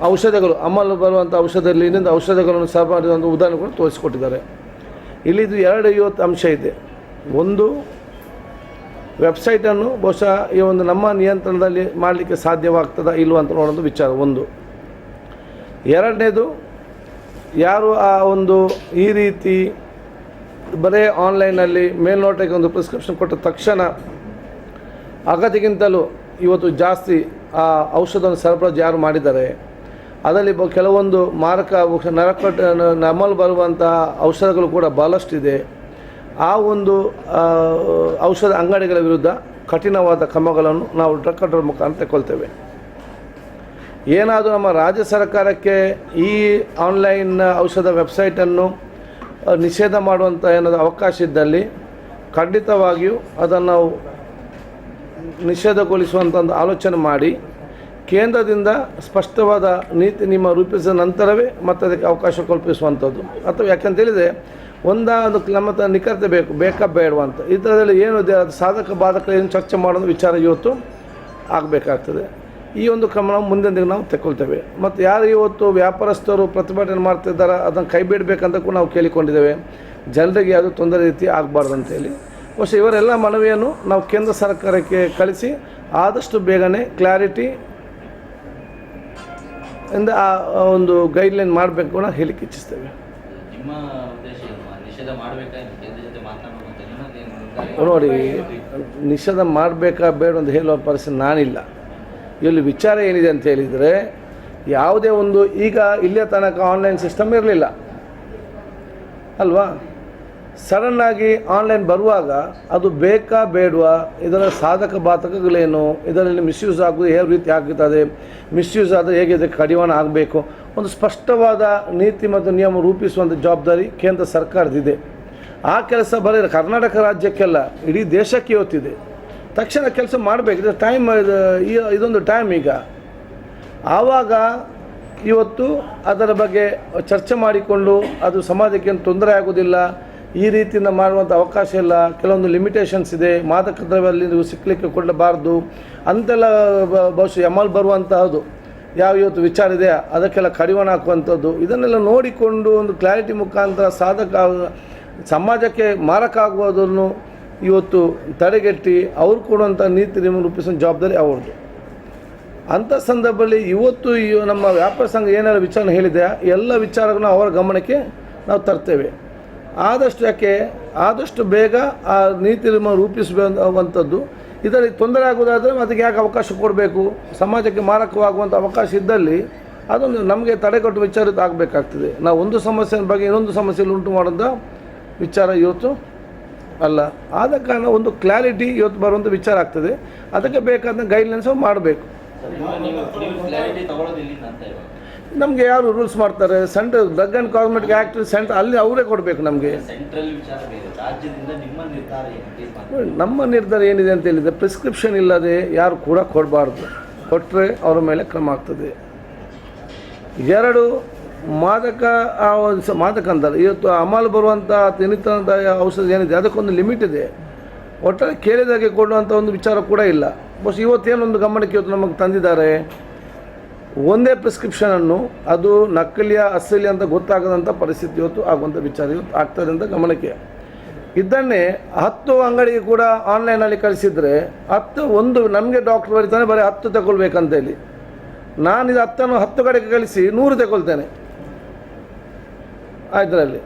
A: ಔಷಧಗಳು ಅಮಲು ಬರುವಂಥ ಔಷಧದಲ್ಲಿ ಇನ್ನೊಂದು ಔಷಧಗಳನ್ನು ಸರಬರಾಜು ಒಂದು ಉದಾಹರಣೆ ಕೂಡ ತೋರಿಸಿಕೊಟ್ಟಿದ್ದಾರೆ. ಇಲ್ಲಿದು ಎರಡು ಇವತ್ತು ಅಂಶ ಇದೆ. ಒಂದು, ವೆಬ್ಸೈಟನ್ನು ಬಹುಶಃ ಈ ಒಂದು ನಮ್ಮ ನಿಯಂತ್ರಣದಲ್ಲಿ ಮಾಡಲಿಕ್ಕೆ ಸಾಧ್ಯವಾಗ್ತದಾ ಇಲ್ವ ಅಂತ ನೋಡೋದು ವಿಚಾರ ಒಂದು. ಎರಡನೇದು, ಯಾರು ಆ ಒಂದು ಈ ರೀತಿ ಬರೀ ಆನ್ಲೈನಲ್ಲಿ ಮೇಲ್ನೋಟಕ್ಕೆ ಒಂದು ಪ್ರಿಸ್ಕ್ರಿಪ್ಷನ್ ಕೊಟ್ಟ ತಕ್ಷಣ ಅಗತ್ಯಕ್ಕಿಂತಲೂ ಇವತ್ತು ಜಾಸ್ತಿ ಆ ಔಷಧವನ್ನು ಸರಬರಾಜು ಯಾರು ಮಾಡಿದ್ದಾರೆ ಅದರಲ್ಲಿ ಕೆಲವೊಂದು ಮಾರಕ ಅಮಲು ಬರುವಂಥ ಔಷಧಗಳು ಕೂಡ ಭಾಳಷ್ಟಿದೆ. ಆ ಒಂದು ಔಷಧ ಅಂಗಡಿಗಳ ವಿರುದ್ಧ ಕಠಿಣವಾದ ಕ್ರಮಗಳನ್ನು ನಾವು ಡ್ರಗ್ ಕಂಟ್ರೋಲ್ ಮುಖಾಂತರ ತಗೊಳ್ತೇವೆ. ಏನಾದರೂ ನಮ್ಮ ರಾಜ್ಯ ಸರ್ಕಾರಕ್ಕೆ ಈ ಆನ್ಲೈನ್ ಔಷಧ ವೆಬ್ಸೈಟನ್ನು ನಿಷೇಧ ಮಾಡುವಂಥ ಏನಾದರೂ ಅವಕಾಶ ಇದ್ದಲ್ಲಿ ಖಂಡಿತವಾಗಿಯೂ ಅದನ್ನು ನಾವು ನಿಷೇಧಗೊಳಿಸುವಂಥ ಒಂದು ಆಲೋಚನೆ ಮಾಡಿ ಕೇಂದ್ರದಿಂದ ಸ್ಪಷ್ಟವಾದ ನೀತಿ ರೂಪಿಸಿದ ನಂತರವೇ ಮತ್ತೆ ಅದಕ್ಕೆ ಅವಕಾಶ ಕಲ್ಪಿಸುವಂಥದ್ದು. ಅಥವಾ ಯಾಕಂತೇಳಿದರೆ ಒಂದು ನಮ್ಮ ನಿಖರತೆ ಬೇಕಾ ಬೇಡವಾ ಅಂತ ಇದರಲ್ಲಿ ಏನು ಸಾಧಕ ಬಾಧಕ ಏನು ಚರ್ಚೆ ಮಾಡೋದು ವಿಚಾರ ಇವತ್ತು ಆಗಬೇಕಾಗ್ತದೆ. ಈ ಒಂದು ಕ್ರಮ ನಾವು ಮುಂದಿನ ನಾವು ತಗೊಳ್ತೇವೆ. ಮತ್ತು ಯಾರು ಇವತ್ತು ವ್ಯಾಪಾರಸ್ಥರು ಪ್ರತಿಭಟನೆ ಮಾಡ್ತಿದ್ದಾರೆ ಅದನ್ನು ಕೈ ಬಿಡಬೇಕಂತ ಕೂಡ ನಾವು ಕೇಳಿಕೊಂಡಿದ್ದೇವೆ. ಜನರಿಗೆ ಯಾವುದೂ ತೊಂದರೆ ರೀತಿ ಆಗಬಾರ್ದು ಅಂತೇಳಿ ಬಹುಶಃ ಇವರೆಲ್ಲ ಮನವಿಯನ್ನು ನಾವು ಕೇಂದ್ರ ಸರ್ಕಾರಕ್ಕೆ ಕಳಿಸಿ ಆದಷ್ಟು ಬೇಗನೆ ಕ್ಲಾರಿಟಿ ಇಂದ ಆ ಒಂದು ಗೈಡ್ಲೈನ್ ಮಾಡಬೇಕು ಕೂಡ ಹೇಳಿಕ್ಕೆ ಇಚ್ಛಿಸ್ತೇವೆ. ನೋಡಿ, ನಿಷೇಧ ಮಾಡಬೇಕಾ ಬೇಡ ಅಂತ ಹೇಳುವ ಪರಿಸ್ಥಿತಿ ನಾನಿಲ್ಲ. ಇಲ್ಲಿ ವಿಚಾರ ಏನಿದೆ ಅಂತ ಹೇಳಿದರೆ, ಯಾವುದೇ ಒಂದು ಈಗ ಇಲ್ಲಿಯ ತನಕ ಆನ್ಲೈನ್ ಸಿಸ್ಟಮ್ ಇರಲಿಲ್ಲ ಅಲ್ವಾ. ಸಡನ್ನಾಗಿ ಆನ್ಲೈನ್ ಬರುವಾಗ ಅದು ಬೇಕಾ ಬೇಡವಾ, ಇದರ ಸಾಧಕ ಬಾಧಕಗಳೇನು, ಇದರಲ್ಲಿ ಮಿಸ್ಯೂಸ್ ಆಗೋದು ಯಾವ ರೀತಿ ಆಗ್ತದೆ, ಮಿಸ್ಯೂಸ್ ಆದರೆ ಹೇಗೆ ಇದಕ್ಕೆ ಕಡಿವಾಣ ಆಗಬೇಕು, ಒಂದು ಸ್ಪಷ್ಟವಾದ ನೀತಿ ಮತ್ತು ನಿಯಮ ರೂಪಿಸುವಂಥ ಜವಾಬ್ದಾರಿ ಕೇಂದ್ರ ಸರ್ಕಾರದಿದೆ. ಆ ಕೆಲಸ ಬರೀ ಕರ್ನಾಟಕ ರಾಜ್ಯಕ್ಕೆಲ್ಲ ಇಡೀ ದೇಶಕ್ಕೆ ಇವತ್ತಿದೆ. ತಕ್ಷಣ ಕೆಲಸ ಮಾಡಬೇಕು. ಇದು ಟೈಮ್, ಇದೊಂದು ಟೈಮ್. ಈಗ ಆವಾಗ ಇವತ್ತು ಅದರ ಬಗ್ಗೆ ಚರ್ಚೆ ಮಾಡಿಕೊಂಡು ಅದು ಸಮಾಜಕ್ಕೆ ಏನು ತೊಂದರೆ ಆಗೋದಿಲ್ಲ, ಈ ರೀತಿಯಿಂದ ಮಾಡುವಂಥ ಅವಕಾಶ ಇಲ್ಲ, ಕೆಲವೊಂದು ಲಿಮಿಟೇಷನ್ಸ್ ಇದೆ, ಮಾದಕ ದ್ರವ್ಯದಲ್ಲಿ ನೀವು ಸಿಕ್ಕಲಿಕ್ಕೆ ಕೊಡಬಾರ್ದು ಅಂತೆಲ್ಲ ಬಹುಶಃ ಅಮಲ್ ಬರುವಂತಹದ್ದು ಯಾವ ಇವತ್ತು ವಿಚಾರ ಇದೆ ಅದಕ್ಕೆಲ್ಲ ಕಡಿವಾಣ ಹಾಕುವಂಥದ್ದು, ಇದನ್ನೆಲ್ಲ ನೋಡಿಕೊಂಡು ಒಂದು ಕ್ಲಾರಿಟಿ ಮುಖಾಂತರ ಸಮಾಜಕ್ಕೆ ಮಾರಕ ಆಗುವುದನ್ನು ಇವತ್ತು ತಡೆಗಟ್ಟಿ ಅವ್ರು ಕೊಡುವಂಥ ನೀತಿ ನಿಯಮ ರೂಪಿಸೋ ಜವಾಬ್ದಾರಿ ಅವ್ರದ್ದು. ಅಂಥ ಸಂದರ್ಭದಲ್ಲಿ ಇವತ್ತು ನಮ್ಮ ವ್ಯಾಪಾರ ಸಂಘ ಏನೆಲ್ಲ ವಿಚಾರ ಹೇಳಿದೆ ಎಲ್ಲ ವಿಚಾರಗಳನ್ನು ಅವರ ಗಮನಕ್ಕೆ ನಾವು ತರ್ತೇವೆ. ಆದಷ್ಟು ಬೇಗ ಆ ನೀತಿ ನಿಯಮ ರೂಪಿಸುವಂಥದ್ದು. ಇದರಲ್ಲಿ ತೊಂದರೆ ಆಗೋದಾದರೆ ಅದಕ್ಕೆ ಯಾಕೆ ಅವಕಾಶ ಕೊಡಬೇಕು? ಸಮಾಜಕ್ಕೆ ಮಾರಕವಾಗುವಂಥ ಅವಕಾಶ ಇದ್ದಲ್ಲಿ ಅದೊಂದು ನಮಗೆ ತಡೆಗಟ್ಟುವ ವಿಚಾರ ಆಗಬೇಕಾಗ್ತದೆ. ನಾವು ಒಂದು ಸಮಸ್ಯೆ ಬಗ್ಗೆ ಇನ್ನೊಂದು ಸಮಸ್ಯೆಯಲ್ಲಿ ಉಂಟು ಮಾಡೋಂಥ ವಿಚಾರ ಇವತ್ತು ಅಲ್ಲ. ಆದ ಕಾರಣ ಒಂದು ಕ್ಲಾರಿಟಿ ಇವತ್ತು ಬರುವಂಥ ವಿಚಾರ ಆಗ್ತದೆ. ಅದಕ್ಕೆ ಬೇಕಾದ ಗೈಡ್ಲೈನ್ಸ್ ಮಾಡಬೇಕು. ನಮಗೆ ಯಾರು ರೂಲ್ಸ್ ಮಾಡ್ತಾರೆ? Central drug and cosmetic act central ಅಲ್ಲಿ ಅವರೇ ಕೊಡಬೇಕು ನಮಗೆ. ನಮ್ಮ ನಿರ್ಧಾರ ಏನಿದೆ ಅಂತ ಹೇಳಿದರೆ ಪ್ರಿಸ್ಕ್ರಿಪ್ಷನ್ ಇಲ್ಲದೆ ಯಾರು ಕೂಡ ಕೊಡಬಾರ್ದು. ಕೊಟ್ಟರೆ ಅವರ ಮೇಲೆ ಕ್ರಮ ಆಗ್ತದೆ. 2 ಮಾದಕ ಅಂತಾರೆ ಇವತ್ತು ಅಮಲು ಬರುವಂಥ ತಿನ್ನಿತನದ ಔಷಧ ಏನಿದೆ ಅದಕ್ಕೊಂದು ಲಿಮಿಟ್ ಇದೆ. ಒಟ್ಟಾರೆ ಕೇಳಿದಾಗೆ ಕೊಡುವಂಥ ಒಂದು ವಿಚಾರ ಕೂಡ ಇಲ್ಲ. ಬಸ್ ಇವತ್ತೇನೊಂದು ಗಮನಕ್ಕೆ ಇವತ್ತು ನಮಗೆ ತಂದಿದ್ದಾರೆ, ಒಂದೇ ಪ್ರಿಸ್ಕ್ರಿಪ್ಷನನ್ನು ಅದು ನಕಲಿಯ ಅಸಲಿ ಅಂತ ಗೊತ್ತಾಗದಂಥ ಪರಿಸ್ಥಿತಿ ಇವತ್ತು ಆಗುವಂಥ ವಿಚಾರ ಇವತ್ತು ಆಗ್ತದೆ ಅಂತ ಗಮನಕ್ಕೆ. ಇದನ್ನೇ 10 ಅಂಗಡಿಗೆ ಕೂಡ ಆನ್ಲೈನಲ್ಲಿ ಕಳಿಸಿದರೆ 10 ನಮಗೆ ಡಾಕ್ಟ್ರ್ ಬರೀತಾನೆ ಬರೀ 10 ತಗೊಳ್ಬೇಕಂತೇಳಿ. ನಾನು ಇದು 10 ಕಡೆಗೆ ಕಳಿಸಿ 100 ತಗೊಳ್ತೇನೆ ಇದರಲ್ಲಿ.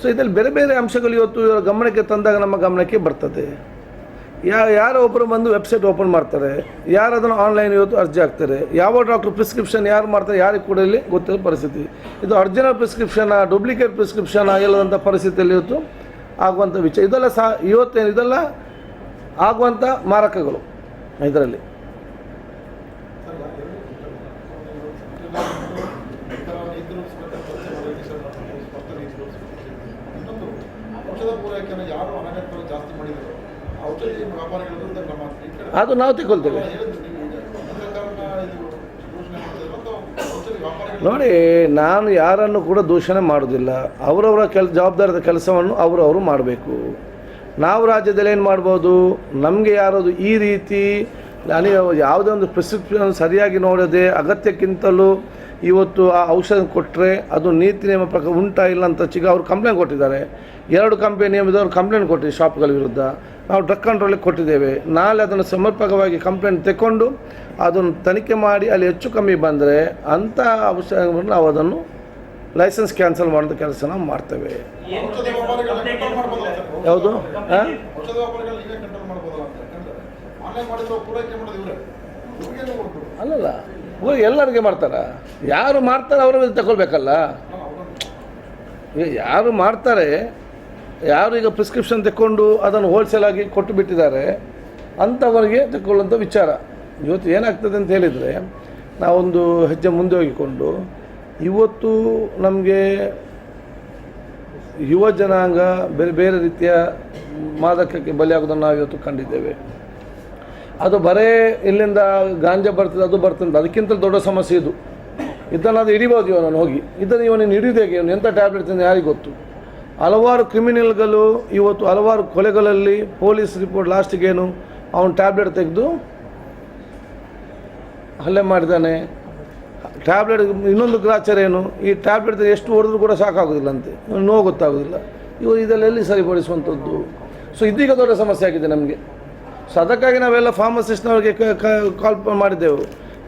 A: ಸೊ ಇದರಲ್ಲಿ ಬೇರೆ ಬೇರೆ ಅಂಶಗಳು ಇವತ್ತು ಇವರ ಗಮನಕ್ಕೆ ತಂದಾಗ ನಮ್ಮ ಗಮನಕ್ಕೆ ಬರ್ತದೆ. ಯಾರೋ ಒಬ್ಬರು ಬಂದು ವೆಬ್ಸೈಟ್ ಓಪನ್ ಮಾಡ್ತಾರೆ, ಯಾರು ಅದನ್ನು ಆನ್ಲೈನ್ ಇವತ್ತು ಅರ್ಜಿ ಹಾಕ್ತಾರೆ, ಯಾವ ಡಾಕ್ಟ್ರ್ ಪ್ರಿಸ್ಕ್ರಿಪ್ಷನ್ ಯಾರು ಮಾಡ್ತಾರೆ ಯಾರಿಗೆ ಕೂಡ ಇಲ್ಲಿ ಗೊತ್ತಿರೋ ಪರಿಸ್ಥಿತಿ. ಇದು ಒರಿಜಿನಲ್ ಪ್ರಿಸ್ಕ್ರಿಪ್ಷನಾ ಡೂಪ್ಲಿಕೇಟ್ ಪ್ರಿಸ್ಕ್ರಿಪ್ಷನಾ ಎಲ್ಲದಂಥ ಪರಿಸ್ಥಿತಿಯಲ್ಲಿ ಇವತ್ತು ಆಗುವಂಥ ವಿಚಾರ. ಇದೆಲ್ಲ ಇವತ್ತೇನು ಇದೆಲ್ಲ ಆಗುವಂಥ ಮಾರಕಗಳು ಇದರಲ್ಲಿ. ಅದು ನಾವು ತಗೊಳ್ತೇವೆ. ನೋಡಿ, ನಾನು ಯಾರನ್ನು ಕೂಡ ದೂಷಣೆ ಮಾಡೋದಿಲ್ಲ. ಅವರವರ ಜವಾಬ್ದಾರಿದ ಕೆಲಸವನ್ನು ಅವರು ಮಾಡಬೇಕು. ನಾವು ರಾಜ್ಯದಲ್ಲಿ ಏನು ಮಾಡ್ಬೋದು, ನಮಗೆ ಯಾರಾದ್ರು ಈ ರೀತಿ ಯಾವುದೇ ಒಂದು ಪ್ರಿಸ್ಕ್ರಿಪ್ಷನ್ ಸರಿಯಾಗಿ ನೋಡದೆ ಅಗತ್ಯಕ್ಕಿಂತಲೂ ಇವತ್ತು ಆ ಔಷಧ ಕೊಟ್ಟರೆ ಅದು ನೀತಿ ನಿಯಮ ಪ್ರಕಾರ ಉಂಟಾ ಇಲ್ಲ ಅಂತ ಅವ್ರು ಕಂಪ್ಲೇಂಟ್ ಕೊಟ್ಟಿದ್ದಾರೆ. 2 ಕಂಪನಿ ನಿಯಮದವ್ರು ಕಂಪ್ಲೇಂಟ್ ಕೊಟ್ಟಿದ್ದಾರೆ ಶಾಪ್ಗಳ ವಿರುದ್ಧ. ನಾವು ಡ್ರಗ್ ಕಂಟ್ರೋಲಿಗೆ ಕೊಟ್ಟಿದ್ದೇವೆ. ನಾಳೆ ಅದನ್ನು ಸಮರ್ಪಕವಾಗಿ ಕಂಪ್ಲೇಂಟ್ ತೆಕ್ಕೊಂಡು ಅದನ್ನು ತನಿಖೆ ಮಾಡಿ ಅಲ್ಲಿ ಹೆಚ್ಚು ಕಮ್ಮಿ ಬಂದರೆ ಅಂಥ ಔಷಧಗಳನ್ನು ನಾವು ಅದನ್ನು ಲೈಸೆನ್ಸ್ ಕ್ಯಾನ್ಸಲ್ ಮಾಡೋಂಥ ಕೆಲಸ ನಾವು ಮಾಡ್ತೇವೆ. ಯಾವುದು ಅಲ್ಲಲ್ಲ, ಎಲ್ಲರಿಗೆ ಮಾಡ್ತಾರ? ಯಾರು ಮಾಡ್ತಾರೆ ಅವರ ತಗೊಳ್ಬೇಕಲ್ಲ. ಯಾರು ಮಾಡ್ತಾರೆ, ಯಾರು ಈಗ ಪ್ರಿಸ್ಕ್ರಿಪ್ಷನ್ ತೆಕ್ಕೊಂಡು ಅದನ್ನು ಹೋಲ್ಸೇಲಾಗಿ ಕೊಟ್ಟು ಬಿಟ್ಟಿದ್ದಾರೆ ಅಂಥವರಿಗೆ ತಗೊಳ್ಳುವಂಥ ವಿಚಾರ. ಇವತ್ತು ಏನಾಗ್ತದೆ ಅಂತ ಹೇಳಿದರೆ, ನಾವೊಂದು ಹೆಜ್ಜೆ ಮುಂದೆ ಹೋಗಿಕೊಂಡು ಇವತ್ತು ನಮಗೆ ಯುವ ಜನಾಂಗ ಬೇರೆ ಬೇರೆ ರೀತಿಯ ಮಾದಕಕ್ಕೆ ಬಲಿಯಾಗೋದನ್ನು ನಾವು ಇವತ್ತು ಕಂಡಿದ್ದೇವೆ. ಅದು ಬರೇ ಇಲ್ಲಿಂದ ಗಾಂಜಾ ಬರ್ತದೆ, ಅದು ಬರ್ತದೆ, ಅದಕ್ಕಿಂತ ದೊಡ್ಡ ಸಮಸ್ಯೆ ಇದು. ಇದನ್ನು ಅದು ಹಿಡಿಬೋದು ಇವನನ್ನು ಹೋಗಿ. ಇದನ್ನು ಇವನಿಗೆ ಹಿಡಿಯೋದೇಗೆ, ಇವನು ಎಂಥ ಟ್ಯಾಬ್ಲೆಟ್ ತಿಂದ ಯಾರಿಗೆ ಗೊತ್ತು. ಹಲವಾರು ಕ್ರಿಮಿನಲ್ಗಳು ಇವತ್ತು ಹಲವಾರು ಕೊಲೆಗಳಲ್ಲಿ ಪೊಲೀಸ್ ರಿಪೋರ್ಟ್ ಲಾಸ್ಟಿಗೇನು ಅವನು ಟ್ಯಾಬ್ಲೆಟ್ ತೆಗೆದು ಹಲ್ಲೆ ಮಾಡಿದ್ದಾನೆ. ಟ್ಯಾಬ್ಲೆಟ್ ಇನ್ನೊಂದು ಗ್ರಾಚಾರ ಏನು, ಈ ಟ್ಯಾಬ್ಲೆಟ್ ಎಷ್ಟು ಹೊಡೆದ್ರೂ ಕೂಡ ಸಾಕಾಗೋದಿಲ್ಲ ಅಂತೆ, ನೋವು ಗೊತ್ತಾಗೋದಿಲ್ಲ. ಇವರು ಇದೆಲ್ಲ ಸರಿಪಡಿಸುವಂಥದ್ದು. ಸೊ ಇದೀಗ ದೊಡ್ಡ ಸಮಸ್ಯೆ ಆಗಿದೆ ನಮಗೆ. ಸೊ ಅದಕ್ಕಾಗಿ ನಾವೆಲ್ಲ ಫಾರ್ಮಸಿಸ್ಟ್ನವ್ರಿಗೆ ಕಾಲ್ ಮಾಡಿದ್ದೆವು.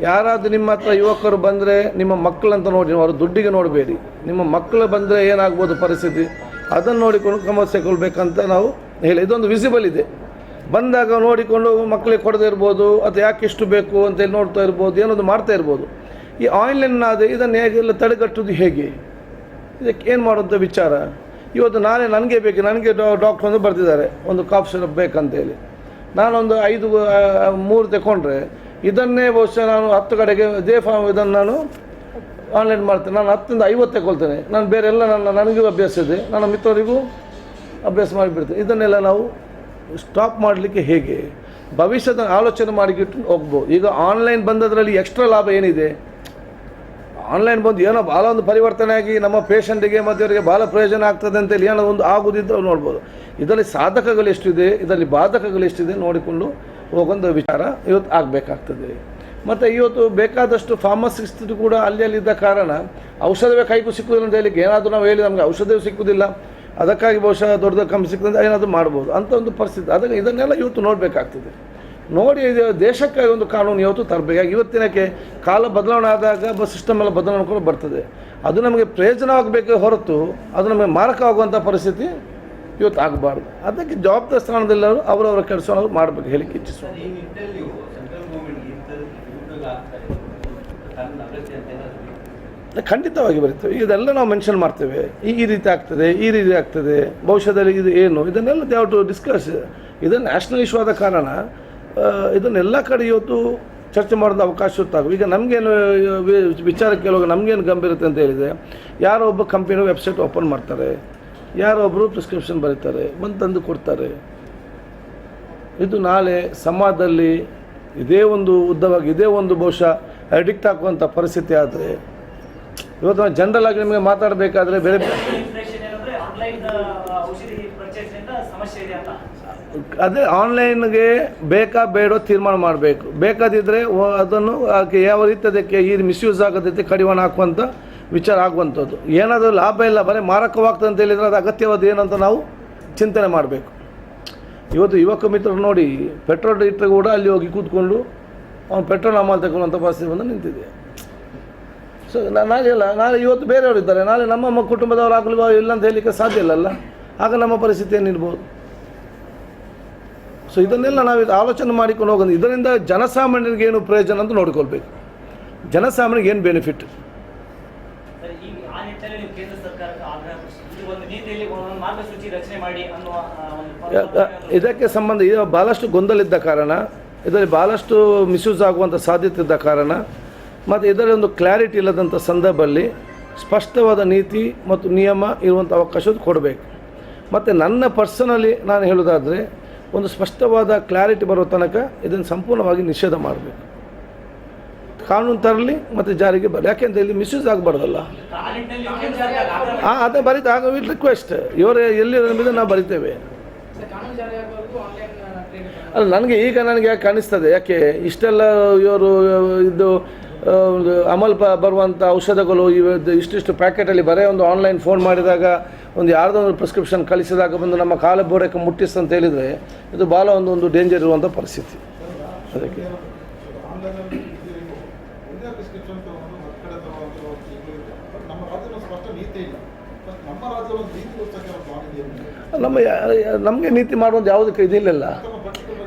A: ಯಾರಾದರೂ ನಿಮ್ಮ ಹತ್ರ ಯುವಕರು ಬಂದರೆ ನಿಮ್ಮ ಮಕ್ಕಳಂತ ನೋಡಿ, ಅವರು ದುಡ್ಡಿಗೆ ನೋಡಬೇಡಿ. ನಿಮ್ಮ ಮಕ್ಕಳು ಬಂದರೆ ಏನಾಗ್ಬೋದು ಪರಿಸ್ಥಿತಿ, ಅದನ್ನು ನೋಡಿಕೊಂಡು ಸಮಸ್ಯೆ ಕೊಡಬೇಕಂತ ನಾವು ಹೇಳಿ. ಇದೊಂದು ವಿಸಿಬಲ್ ಇದೆ. ಬಂದಾಗ ನೋಡಿಕೊಂಡು ಮಕ್ಕಳಿಗೆ ಕೊಡದೇ ಇರ್ಬೋದು, ಅಥವಾ ಯಾಕೆ ಇಷ್ಟು ಬೇಕು ಅಂತೇಳಿ ನೋಡ್ತಾ ಇರ್ಬೋದು, ಏನೊಂದು ಮಾಡ್ತಾ ಇರ್ಬೋದು. ಈ ಆನ್ಲೈನ್ನಾದರೆ ಇದನ್ನು ಹೇಗೆಲ್ಲ ತಡೆಗಟ್ಟುವುದು ಹೇಗೆ, ಇದಕ್ಕೆ ಏನು ಮಾಡುವಂಥ ವಿಚಾರ. ಇವತ್ತು ನನಗೆ ಬೇಕು, ನನಗೆ ಡಾಕ್ಟ್ರ್ ಒಂದು ಬರ್ತಿದ್ದಾರೆ ಒಂದು ಕಾಫ್ ಸಿರಪ್ ಬೇಕಂತೇಳಿ, ನಾನೊಂದು 3 ತಗೊಂಡ್ರೆ ಇದನ್ನೇ ಬಹುಶಃ ನಾನು 10 ಕಡೆಗೆ ಇದೇ ಇದನ್ನು ನಾನು ಆನ್ಲೈನ್ ಮಾಡ್ತೇನೆ. ನಾನು 10ರಿಂದ 50 ತಗೊಳ್ತೇನೆ. ನಾನು ಬೇರೆ ಎಲ್ಲ ನನಗೂ ಅಭ್ಯಾಸ ಇದೆ, ನನ್ನ ಮಿತ್ರರಿಗೂ ಅಭ್ಯಾಸ ಮಾಡಿಬಿಡ್ತೇನೆ. ಇದನ್ನೆಲ್ಲ ನಾವು ಸ್ಟಾಪ್ ಮಾಡಲಿಕ್ಕೆ ಹೇಗೆ ಭವಿಷ್ಯದ ಆಲೋಚನೆ ಮಾಡಿಬಿಟ್ಟು ಹೋಗ್ಬೋದು. ಈಗ ಆನ್ಲೈನ್ ಬಂದದ್ರಲ್ಲಿ ಎಕ್ಸ್ಟ್ರಾ ಲಾಭ ಏನಿದೆ, ಆನ್ಲೈನ್ ಬಂದು ಏನೋ ಭಾಳ ಒಂದು ಪರಿವರ್ತನೆ ಆಗಿ ನಮ್ಮ ಪೇಷಂಟಿಗೆ ಮತ್ತು ಅವರಿಗೆ ಭಾಳ ಪ್ರಯೋಜನ ಆಗ್ತದೆ ಅಂತೇಳಿ ಏನೋ ಒಂದು ಆಗೋದಿದ್ದರೆ ನೋಡ್ಬೋದು. ಇದರಲ್ಲಿ ಸಾಧಕಗಳು ಎಷ್ಟಿದೆ, ಇದರಲ್ಲಿ ಬಾಧಕಗಳು ಎಷ್ಟಿದೆ ನೋಡಿಕೊಂಡು ಹೋಗೊಂದು ವಿಚಾರ ಇವತ್ತು ಆಗಬೇಕಾಗ್ತದೆ. ಮತ್ತು ಇವತ್ತು ಬೇಕಾದಷ್ಟು ಫಾರ್ಮಸಿಸ್ಟ್ ಕೂಡ ಅಲ್ಲಿದ್ದ ಕಾರಣ ಔಷಧವೇ ಕೈಗೂ ಸಿಕ್ಕುದಿಲ್ಲ ಅಂತ ಹೇಳಿಕ್ಕೆ ಏನಾದರೂ ನಾವು ಹೇಳಿ ನಮಗೆ ಔಷಧವೇ ಸಿಕ್ಕುದಿಲ್ಲ, ಅದಕ್ಕಾಗಿ ಬಹುಶಃ ದೊಡ್ಡ ಕಮ್ಮಿ ಸಿಕ್ಕಂತ ಏನಾದರೂ ಮಾಡ್ಬೋದು ಅಂತ ಒಂದು ಪರಿಸ್ಥಿತಿ. ಅದಕ್ಕೆ ಇದನ್ನೆಲ್ಲ ಇವತ್ತು ನೋಡಬೇಕಾಗ್ತದೆ. ನೋಡಿ ಇದು ದೇಶಕ್ಕಾಗಿ ಒಂದು ಕಾನೂನು ಇವತ್ತು ತರಬೇಕಾಗಿ. ಇವತ್ತಿನಕ್ಕೆ ಕಾಲ ಬದಲಾವಣೆ ಆದಾಗ ಸಿಸ್ಟಮ್ ಎಲ್ಲ ಬದಲಾವಣೆ ಕೂಡ ಬರ್ತದೆ. ಅದು ನಮಗೆ ಪ್ರಯೋಜನವಾಗಬೇಕೆ ಹೊರತು ಅದು ನಮಗೆ ಮಾರಕವಾಗುವಂಥ ಪರಿಸ್ಥಿತಿ ಇವತ್ತು ಆಗಬಾರ್ದು. ಅದಕ್ಕೆ ಜವಾಬ್ದಾರಿ ಸ್ಥಾನದಲ್ಲವರು ಅವರವರ ಕೆಲಸವನ್ನು ಮಾಡಬೇಕು ಹೇಳಿಕ್ಕೆ ಇಚ್ಛಿಸುವ. ಖಂಡಿತವಾಗಿ ಬರ್ತೇವೆ. ಇದೆಲ್ಲ ನಾವು ಮೆನ್ಷನ್ ಮಾಡ್ತೇವೆ. ಈ ರೀತಿ ಆಗ್ತದೆ, ಈ ರೀತಿ ಆಗ್ತದೆ, ಭವಿಷ್ಯದಲ್ಲಿ ಇದು ಏನು, ಇದನ್ನೆಲ್ಲ ದೇ ಹ್ಯಾವ್ ಟು ಡಿಸ್ಕಸ್. ಇದು ನ್ಯಾಷನಲ್ ಇಶ್ಯೂ ಆದ ಕಾರಣ ಇದನ್ನೆಲ್ಲ ಕಡೆ ಇವತ್ತು ಚರ್ಚೆ ಮಾಡೋದು ಅವಕಾಶ ಇರ್ತಾವೆ. ಈಗ ನಮಗೇನು ವಿಚಾರ ಕೇಳುವಾಗ ನಮಗೇನು ಗಂಭೀರತೆ ಅಂತ ಹೇಳಿದರೆ, ಯಾರೋ ಒಬ್ಬ ಕಂಪನಿ ವೆಬ್ಸೈಟ್ ಓಪನ್ ಮಾಡ್ತಾರೆ, ಯಾರೋ ಒಬ್ಬರು ಪ್ರಿಸ್ಕ್ರಿಪ್ಷನ್ ಬರೀತಾರೆ, ಬಂದು ತಂದು ಕೊಡ್ತಾರೆ. ಇದು ನಾಳೆ ಸಮಾಜದಲ್ಲಿ ಇದೇ ಒಂದು ಉದ್ದವಾಗಿ ಇದೇ ಒಂದು ಬಹುಶಃ ಅಡಿಕ್ಟ್ ಆಗುವಂಥ ಪರಿಸ್ಥಿತಿ ಆದರೆ ಇವತ್ತು ನಾವು ಜನರಲ್ ಆಗಿ ನಿಮಗೆ ಮಾತಾಡಬೇಕಾದ್ರೆ ಬೇರೆ ಅದೇ ಆನ್ಲೈನ್ಗೆ ಬೇಕಾ ಬೇಡೋ ತೀರ್ಮಾನ ಮಾಡಬೇಕು. ಬೇಕಾದಿದ್ದರೆ ಅದನ್ನು ಯಾವ ರೀತಿ ಅದಕ್ಕೆ ಈ ಮಿಸ್ಯೂಸ್ ಆಗೋದೈತೆ ಕಡಿವಾಣ ಹಾಕುವಂಥ ವಿಚಾರ ಆಗುವಂಥದ್ದು. ಏನಾದರೂ ಲಾಭ ಇಲ್ಲ, ಬರೀ ಮಾರಕವಾಗ್ತದೆ ಅಂತ ಹೇಳಿದರೆ ಅದು ಅಗತ್ಯವಾದ ಏನಂತ ನಾವು ಚಿಂತನೆ ಮಾಡಬೇಕು. ಇವತ್ತು ಯುವಕ ಮಿತ್ರರು ನೋಡಿ, ಪೆಟ್ರೋಲ್ ಇಟ್ಟರೆ ಕೂಡ ಅಲ್ಲಿ ಹೋಗಿ ಕೂತ್ಕೊಂಡು ಅವ್ನು ಪೆಟ್ರೋಲ್ ಅಮಲ್ ತಗೊಳ್ಳುವಂಥ ಪರಿಸ್ಥಿತಿ ಬಂದು ನಿಂತಿದೆ. ಸೊ ನಾಳೆ ಇವತ್ತು ಬೇರೆಯವರು ಇದ್ದಾರೆ, ನಾಳೆ ನಮ್ಮ ಕುಟುಂಬದವರು ಆಗಲು ಇಲ್ಲ ಅಂತ ಹೇಳಲಿಕ್ಕೆ ಸಾಧ್ಯ ಇಲ್ಲಲ್ಲ. ಆಗ ನಮ್ಮ ಪರಿಸ್ಥಿತಿ ಏನಿರ್ಬೋದು. ಸೊ ಇದನ್ನೆಲ್ಲ ನಾವು ಆಲೋಚನೆ ಮಾಡಿಕೊಂಡು ಹೋಗೋದು. ಇದರಿಂದ ಜನಸಾಮಾನ್ಯರಿಗೆ ಏನು ಪ್ರಯೋಜನ ಅಂತ ನೋಡಿಕೊಳ್ಬೇಕು. ಜನಸಾಮಾನ್ಯರಿಗೆ ಏನು ಬೆನಿಫಿಟ್. ಇದಕ್ಕೆ ಸಂಬಂಧ ಈಗ ಭಾಳಷ್ಟು ಗೊಂದಲ ಇದ್ದ ಕಾರಣ, ಇದರಲ್ಲಿ ಭಾಳಷ್ಟು ಮಿಸ್ಯೂಸ್ ಆಗುವಂಥ ಸಾಧ್ಯತೆ ಇದ್ದ ಕಾರಣ ಮತ್ತು ಇದರಲ್ಲಿ ಒಂದು ಕ್ಲಾರಿಟಿ ಇಲ್ಲದಂಥ ಸಂದರ್ಭದಲ್ಲಿ ಸ್ಪಷ್ಟವಾದ ನೀತಿ ಮತ್ತು ನಿಯಮ ಇರುವಂಥ ಅವಕಾಶ ಕೊಡಬೇಕು. ಮತ್ತು ನನ್ನ ಪರ್ಸನಲಿ ನಾನು ಹೇಳೋದಾದರೆ ಒಂದು ಸ್ಪಷ್ಟವಾದ ಕ್ಲಾರಿಟಿ ಬರೋ ತನಕ ಇದನ್ನು ಸಂಪೂರ್ಣವಾಗಿ ನಿಷೇಧ ಮಾಡಬೇಕು. ಕಾನೂನು ತರಲಿ ಮತ್ತು ಜಾರಿಗೆ ಬರಲಿ. ಯಾಕೆಂತ ಇಲ್ಲಿ ಮಿಸ್ಯೂಸ್ ಆಗಬಾರ್ದಲ್ಲ. ಅದೇ ಬರೀತಾ ಆಗ ವಿಲ್ ರಿಕ್ವೆಸ್ಟ್ ಇವರು ಎಲ್ಲಿ ನಂಬಿದ್ರೆ ನಾವು ಬರಿತೇವೆ. ಅಲ್ಲ ನನಗೆ ಯಾಕೆ ಕಾಣಿಸ್ತದೆ, ಯಾಕೆ ಇಷ್ಟೆಲ್ಲ ಇವರು ಇದು ಅಮಲ್ ಬರುವಂಥ ಔಷಧಗಳು ಇಷ್ಟಿಷ್ಟು ಪ್ಯಾಕೆಟಲ್ಲಿ ಬರೀ ಒಂದು ಆನ್ಲೈನ್ ಫೋನ್ ಮಾಡಿದಾಗ ಒಂದು ಯಾರ್ದೋ ಒಂದು ಪ್ರಿಸ್ಕ್ರಿಪ್ಷನ್ ಕಳಿಸಿದಾಗ ಬಂದು ನಮ್ಮ ಕಾಲ ಬೋರಕ್ಕೆ ಮುಟ್ಟಿಸ್ತಂತ ಹೇಳಿದರೆ ಇದು ಭಾಳ ಒಂದು ಡೇಂಜರ್ ಇರುವಂಥ ಪರಿಸ್ಥಿತಿ. ಅದಕ್ಕೆ ನಮಗೆ ನೀತಿ ಮಾಡುವಂಥ ಯಾವುದಕ್ಕೆ ಇದಿಲ್ಲ.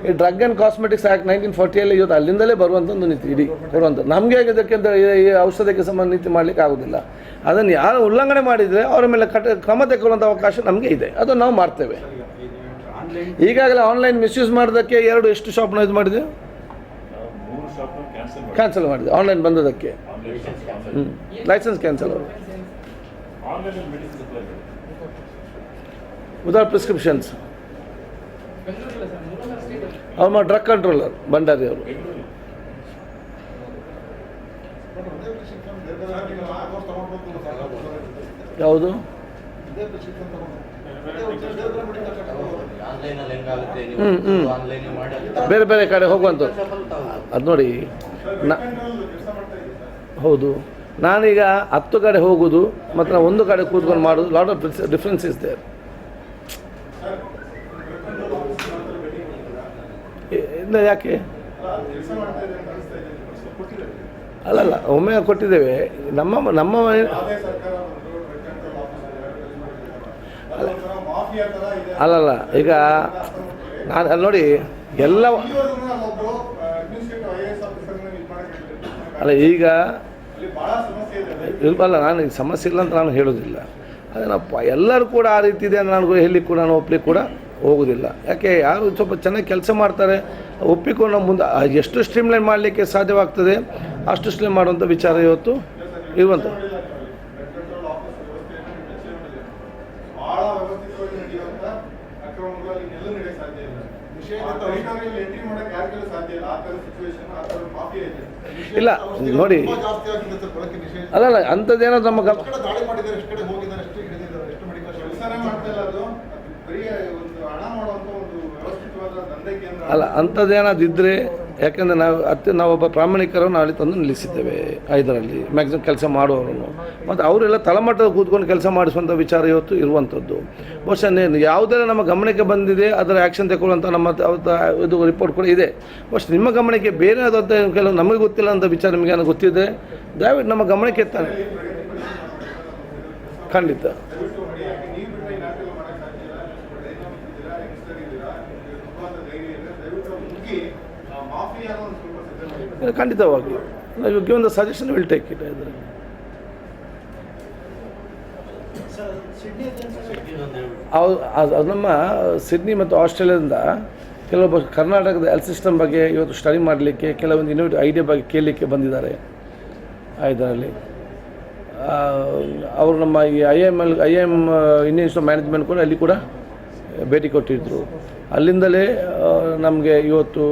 A: ಈ ಡ್ರಗ್ ಆ್ಯಂಡ್ ಕಾಸ್ಮೆಟಿಕ್ಸ್ ಆ್ಯಕ್ಟ್ 1940 ಇವತ್ತು ಅಲ್ಲಿಂದಲೇ ಬರುವಂಥ ಒಂದು ನೀತಿ ಇಡೀ ಬರುವಂಥದ್ದು. ನಮಗೆ ಇದಕ್ಕೆ ಈ ಔಷಧಕ್ಕೆ ಸಂಬಂಧ ನೀತಿ ಮಾಡಲಿಕ್ಕೆ ಆಗೋದಿಲ್ಲ. ಅದನ್ನು ಯಾರು ಉಲ್ಲಂಘನೆ ಮಾಡಿದರೆ ಅವರ ಮೇಲೆ ಕ್ರಮ ತೆಗೊಳ್ಳುವಂಥ ಅವಕಾಶ ನಮಗೆ ಇದೆ. ಅದನ್ನು ನಾವು ಮಾಡ್ತೇವೆ. ಈಗಾಗಲೇ ಆನ್ಲೈನ್ ಮಿಸ್ಯೂಸ್ ಮಾಡೋದಕ್ಕೆ ಎಷ್ಟು ಶಾಪ್ನ ಇದು ಮಾಡಿದೆ, ಕ್ಯಾನ್ಸಲ್ ಮಾಡಿದೆ ಆನ್ಲೈನ್ ಬಂದದಕ್ಕೆ. ಲೈಸೆನ್ಸ್ ಕ್ಯಾನ್ಸಲ್ ಅವರು ವಿದೌಟ್ ಪ್ರಿಸ್ಕ್ರಿಪ್ಷನ್ಸ್. ಅವ್ರ ಡ್ರಗ್ ಕಂಟ್ರೋಲರ್ ಭಂಡಾರಿ ಅವರು. ಯಾವುದು ಬೇರೆ ಬೇರೆ ಕಡೆ ಹೋಗುವಂಥದ್ದು ಅದು ನೋಡಿ. ಹೌದು, ನಾನೀಗ 10 ಕಡೆ ಹೋಗೋದು ಮತ್ತು ನಾವು ಒಂದು ಕಡೆ ಕೂತ್ಕೊಂಡು ಮಾಡೋದು, lot of difference is there. ಯಾಕೆ ಅಲ್ಲಲ್ಲ, ಒಮ್ಮೆ ಕೊಟ್ಟಿದ್ದೇವೆ. ನಮ್ಮ ಅಲ್ಲಲ್ಲ, ಈಗ ನಾನು ಅಲ್ಲಿ ನೋಡಿ ಎಲ್ಲ ಅಲ್ಲ ಈಗ ಅಲ್ಲ, ನಾನು ಸಮಸ್ಯೆ ಇಲ್ಲ ಅಂತ ನಾನು ಹೇಳೋದಿಲ್ಲ. ಅದೇನಪ್ಪ ಎಲ್ಲರೂ ಕೂಡ ಆ ರೀತಿ ಇದೆ ಅಂತ ನಾನು ಹೇಳಲಿಕ್ಕೆ ಕೂಡ ನಾನು ಒಪ್ಪಲಿಕ್ಕೆ ಕೂಡ ಹೋಗೋದಿಲ್ಲ. ಯಾಕೆ ಯಾರು ಸ್ವಲ್ಪ ಚೆನ್ನಾಗಿ ಕೆಲಸ ಮಾಡ್ತಾರೆ ಒಪ್ಪಿಕೊಂಡು ಮುಂದೆ ಎಷ್ಟು ಸ್ಟ್ರೀಮ್ಲೈನ್ ಮಾಡಲಿಕ್ಕೆ ಸಾಧ್ಯವಾಗ್ತದೆ ಅಷ್ಟು ಸ್ಟ್ರೀಮ್ ಮಾಡುವಂಥ ವಿಚಾರ ಇವತ್ತು ಇರುವಂಥ. ಇಲ್ಲ ನೋಡಿ
B: ಜಾಸ್ತಿ ಆಗಿದೆ ಸರ್ ಬಳಕೆ ನಿಷೇಧ.
A: ಅಲ್ಲಲ್ಲ ಅಂಥದ್ದೇನೋ ನಮ್ಮ
B: ಎಷ್ಟು ಕಡೆ ದಾಳಿ ಮಾಡಿದ್ದಾರೆ, ಎಷ್ಟು ಕಡೆ ಹೋಗಿದ್ದಾರೆ, ಎಷ್ಟು ಹಿಡಿದಿದ್ದಾರೆ, ಎಷ್ಟು ಮೆಡಿಕಲ್
G: ಕೆಲಸನೇ ಮಾಡ್ತಾ ಇಲ್ಲ. ಅದು ಬರೀ ಒಂದು ಹಣ ಮಾಡುವಂತ ಒಂದು ವ್ಯವಸ್ಥಿತವಾದ ದಂಧೆ ಕೇಂದ್ರ
A: ಅಲ್ಲ ಅಂಥದ್ದೇನಾದಿದ್ದರೆ, ಯಾಕೆಂದರೆ ನಾವೊಬ್ಬ ಪ್ರಾಮಾಣಿಕರನ್ನು ಅಲ್ಲಿ ತಂದು ನಿಲ್ಲಿಸಿದ್ದೇವೆ ಇದರಲ್ಲಿ ಮ್ಯಾಕ್ಸಿಮಮ್ ಕೆಲಸ ಮಾಡುವವರನ್ನು. ಮತ್ತು ಅವರೆಲ್ಲ ತಳಮಟ್ಟದ ಕೂತ್ಕೊಂಡು ಕೆಲಸ ಮಾಡಿಸುವಂಥ ವಿಚಾರ ಇವತ್ತು ಇರುವಂಥದ್ದು. ಬಹುಶಃ ಯಾವುದೆಲ್ಲ ನಮ್ಮ ಗಮನಕ್ಕೆ ಬಂದಿದೆ ಅದರ ಆ್ಯಕ್ಷನ್ ತಗೊಳ್ಳುವಂಥ ನಮ್ಮ ಇದು ರಿಪೋರ್ಟ್ ಕೂಡ ಇದೆ. ಬಹುಶಃ ನಿಮ್ಮ ಗಮನಕ್ಕೆ ಬೇರೆ ಆದಂಥ ಕೆಲವು ನಮಗೆ ಗೊತ್ತಿಲ್ಲ ಅಂತ ವಿಚಾರ ನಿಮಗೆ ನನಗೆ ಗೊತ್ತಿದೆ, ದಯವಿಟ್ಟು ನಮ್ಮ ಗಮನಕ್ಕೆ ಎತ್ತಾನೆ. ಖಂಡಿತ
G: ನೀವು ಬಿಟ್ಟರೆ ನಾಟೆಲ್ಲ ಮಾಡಕ್ಕೆ ಸಾಧ್ಯ ಇಲ್ಲ. ಜಿಲ್ಲಾ ಯಂಗ್ಸ್ಟರ್ ಇದ್ದೀರಾ, ತುಂಬಾ ಧೈರ್ಯ ಇದೆ. ದಯವಿಟ್ಟು ಮುಗಿ ಮಾಫಿಯಾನ ಒಂದು ಸ್ವಲ್ಪ ಸಿದ್ಧ ಮಾಡಿ.
A: ಖಂಡಿತವಾಗಿ ನಾವು given the suggestion will take it. ಇದರಲ್ಲಿ ಅದು ನಮ್ಮ ಸಿಡ್ನಿ ಮತ್ತು ಆಸ್ಟ್ರೇಲಿಯಾದಿಂದ ಕೆಲವೊಬ್ಬ ಕರ್ನಾಟಕದ ಹೆಲ್ತ್ ಸಿಸ್ಟಮ್ ಬಗ್ಗೆ ಇವತ್ತು ಸ್ಟಡಿ ಮಾಡಲಿಕ್ಕೆ ಕೆಲವೊಂದು ಇನ್ನೋವೇಟಿವ್ ಐಡಿಯಾ ಬಗ್ಗೆ ಕೇಳಲಿಕ್ಕೆ ಬಂದಿದ್ದಾರೆ. ಇದರಲ್ಲಿ ಅವರು ನಮ್ಮ ಈ IIM Indian institute of management ಕೂಡ ಅಲ್ಲಿ ಕೂಡ ಭೇಟಿ ಕೊಟ್ಟಿದ್ದರು. ಅಲ್ಲಿಂದಲೇ ನಮಗೆ ಇವತ್ತು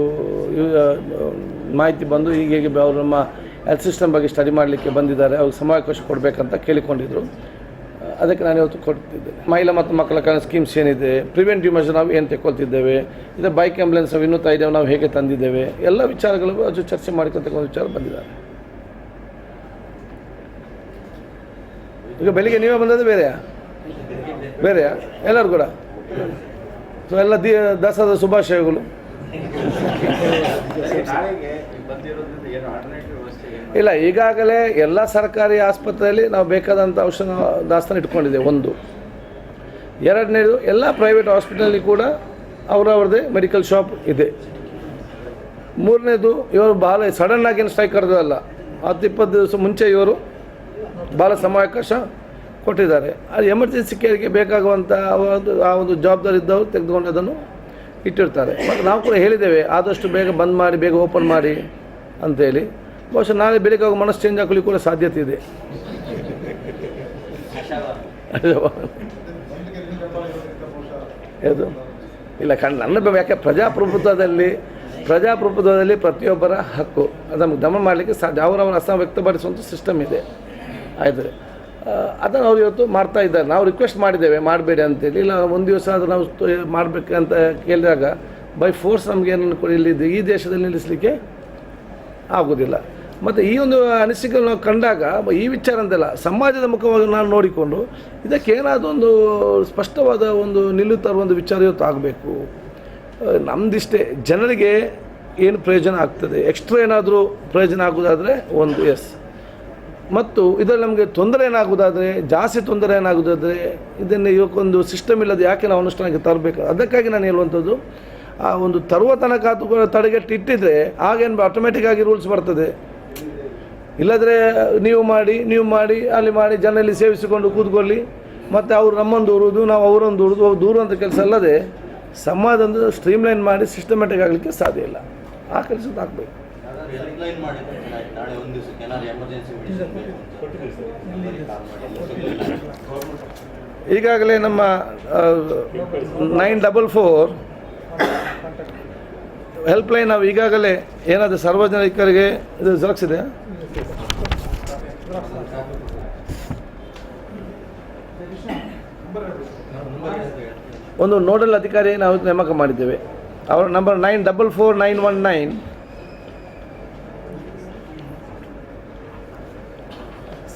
A: ಮಾಹಿತಿ ಬಂದು ಹೀಗೆ ಅವರು ನಮ್ಮ ಹೆಲ್ತ್ ಸಿಸ್ಟಮ್ ಬಗ್ಗೆ ಸ್ಟಡಿ ಮಾಡಲಿಕ್ಕೆ ಬಂದಿದ್ದಾರೆ, ಅವ್ರಿಗೆ ಸಮಾವಕಾಶ ಕೊಡಬೇಕಂತ ಕೇಳಿಕೊಂಡಿದ್ದರು. ಅದಕ್ಕೆ ನಾನು ಇವತ್ತು ಕೊಡ್ತಿದ್ದೆ. ಮಹಿಳಾ ಮತ್ತು ಮಕ್ಕಳ ಕಲ್ಯಾಣ ಸ್ಕೀಮ್ಸ್ ಏನಿದೆ, ಪ್ರಿವೆಂಟಿವ್ ಮೆಷರ್ ನಾವು ಏನು ತೆಗೊಳ್ತಿದ್ದೇವೆ, ಇದು ಬೈಕ್ ಆ್ಯಂಬುಲೆನ್ಸ್ ವಿನೂತ ಐಡಿಯಾ ನಾವು ಹೇಗೆ ತಂದಿದ್ದೇವೆ, ಎಲ್ಲ ವಿಚಾರಗಳು ಅದು ಚರ್ಚೆ ಮಾಡ್ಕೊತಕ್ಕ ವಿಚಾರ ಬಂದಿದ್ದಾರೆ. ಈಗ ಬೆಳಿಗ್ಗೆ ನೀವೇ ಬಂದದ್ದು ಬೇರೆಯಾ ಎಲ್ಲರೂ ಕೂಡ? ಸೊ ಎಲ್ಲ ದಸರಾದ ಶುಭಾಶಯಗಳು. ಇಲ್ಲ, ಈಗಾಗಲೇ ಎಲ್ಲ ಸರ್ಕಾರಿ ಆಸ್ಪತ್ರೆಯಲ್ಲಿ ನಾವು ಬೇಕಾದಂಥ ಔಷಧ ದಾಸ್ತಾನು ಇಟ್ಕೊಂಡಿದ್ದೇವೆ. ಒಂದು. ಎರಡನೇದು, ಎಲ್ಲ ಪ್ರೈವೇಟ್ ಹಾಸ್ಪಿಟಲಲ್ಲಿ ಕೂಡ ಅವರವ್ರದ್ದೇ ಮೆಡಿಕಲ್ ಶಾಪ್ ಇದೆ. ಮೂರನೇದು, ಇವರು ಭಾಳ ಸಡನ್ನಾಗಿ ಏನು ಸ್ಟ್ರೈಕ್ ಕರೆದಲ್ಲ, 10-20 ದಿವಸ ಮುಂಚೆ ಇವರು ಭಾಳ ಸಮಯಾವಕಾಶ ಕೊಟ್ಟಿದ್ದಾರೆ. ಅದು ಎಮರ್ಜೆನ್ಸಿ ಕೇರಿಗೆ ಬೇಕಾಗುವಂಥ ಆ ಒಂದು ಜವಾಬ್ದಾರಿ ಇದ್ದವರು ತೆಗೆದುಕೊಂಡು ಅದನ್ನು ಇಟ್ಟಿರ್ತಾರೆ. ಮತ್ತು ನಾವು ಕೂಡ ಹೇಳಿದ್ದೇವೆ ಆದಷ್ಟು ಬೇಗ ಬಂದ್ ಮಾಡಿ, ಬೇಗ ಓಪನ್ ಮಾಡಿ ಅಂತೇಳಿ. ಬಹುಶಃ ನಾಳೆ ಬೆಳಿಗ್ಗೆ ಹೋಗಿ ಮನಸ್ಸು ಚೇಂಜ್ ಆಗಲಿಕ್ಕೆ ಕೂಡ ಸಾಧ್ಯತೆ ಇದೆ. ಯಾವುದು ಇಲ್ಲ ನನ್ನ ಯಾಕೆ ಪ್ರಜಾಪ್ರಭುತ್ವದಲ್ಲಿ ಪ್ರತಿಯೊಬ್ಬರ ಹಕ್ಕು ಅದು ನಮ್ಗೆ ದಮನ ಮಾಡಲಿಕ್ಕೆ ಸಾಧ್ಯ. ಅವರವರ ಅಸಹ ವ್ಯಕ್ತಪಡಿಸುವಂಥ ಸಿಸ್ಟಮ್ ಇದೆ. ಆಯಿತು, ಅದನ್ನು ಅವ್ರು ಇವತ್ತು ಮಾಡ್ತಾ ಇದ್ದಾರೆ. ನಾವು ರಿಕ್ವೆಸ್ಟ್ ಮಾಡಿದ್ದೇವೆ ಮಾಡಬೇಡಿ ಅಂತೇಳಿ. ಇಲ್ಲ, ಒಂದು ದಿವಸ ಅದು ನಾವು ಮಾಡಬೇಕಂತ ಕೇಳಿದಾಗ ಬೈ ಫೋರ್ಸ್ ನಮಗೇನು ಇಲ್ಲಿ ಈ ದೇಶದಲ್ಲಿ ನಿಲ್ಲಿಸಲಿಕ್ಕೆ ಆಗೋದಿಲ್ಲ. ಮತ್ತು ಈ ಒಂದು ಅನಿಸಿಕೆ ನಾವು ಕಂಡಾಗ ಈ ವಿಚಾರ ಅಂತೆಲ್ಲ ಸಮಾಜದ ಮುಖವಾಗಿ ನಾನು ನೋಡಿಕೊಂಡು ಇದಕ್ಕೇನಾದರೂ ಒಂದು ಸ್ಪಷ್ಟವಾದ ಒಂದು ನಿಲುವು ತರುವಂಥ ವಿಚಾರ ಇವತ್ತು ಆಗಬೇಕು. ನಮ್ಮದಿಷ್ಟೇ ಜನರಿಗೆ ಏನು ಪ್ರಯೋಜನ ಆಗ್ತದೆ, ಎಕ್ಸ್ಟ್ರಾ ಏನಾದರೂ ಪ್ರಯೋಜನ ಆಗೋದಾದರೆ ಒಂದು ಎಸ್. ಮತ್ತು ಇದರಲ್ಲಿ ನಮಗೆ ತೊಂದರೆ ಏನಾಗೋದಾದರೆ, ಜಾಸ್ತಿ ತೊಂದರೆ ಏನಾಗೋದಾದರೆ ಇದನ್ನು ಇವಕ್ಕೊಂದು ಸಿಸ್ಟಮ್ ಇಲ್ಲದೆ ಯಾಕೆ ನಾವು ಅನುಷ್ಠಾನಕ್ಕೆ ತರಬೇಕು. ಅದಕ್ಕಾಗಿ ನಾನು ಹೇಳುವಂಥದ್ದು, ಆ ಒಂದು ತರುವ ತನಕ ಅದು ತಡೆಗಟ್ಟಿ ಇಟ್ಟಿದ್ರೆ ಆಗೇನು ಆಟೋಮೆಟಿಕ್ಕಾಗಿ ರೂಲ್ಸ್ ಬರ್ತದೆ. ಇಲ್ಲದ್ರೆ ನೀವು ಮಾಡಿ ಅಲ್ಲಿ ಮಾಡಿ ಜನಲ್ಲಿ ಸೇವಿಸಿಕೊಂಡು ಕೂತ್ಕೊಳ್ಳಿ, ಮತ್ತು ಅವ್ರು ನಮ್ಮನ್ನು ದೂರುವುದು, ನಾವು ಅವರನ್ನು ದೂರುವಂಥ ಕೆಲಸ ಅಲ್ಲದೆ ಸಮಾಜದೊಂದು ಸ್ಟ್ರೀಮ್ಲೈನ್ ಮಾಡಿ ಸಿಸ್ಟಮ್ಯಾಟಿಕ್ ಆಗಲಿಕ್ಕೆ ಸಾಧ್ಯ ಇಲ್ಲ. ಆ ಕೆಲಸ ಆಗಬೇಕು. ಈಗಾಗಲೇ ನಮ್ಮ 944 ಹೆಲ್ಪ್ಲೈನ್ ನಾವು ಈಗಾಗಲೇ ಏನಾದರೂ ಸಾರ್ವಜನಿಕರಿಗೆ ಇದು ಜೆರಾಕ್ಸ್ ಇದೆ, ಒಂದು ನೋಡಲ್ ಅಧಿಕಾರಿ ನಾವು ನೇಮಕ ಮಾಡಿದ್ದೇವೆ. ಅವರ ನಂಬರ್ 944919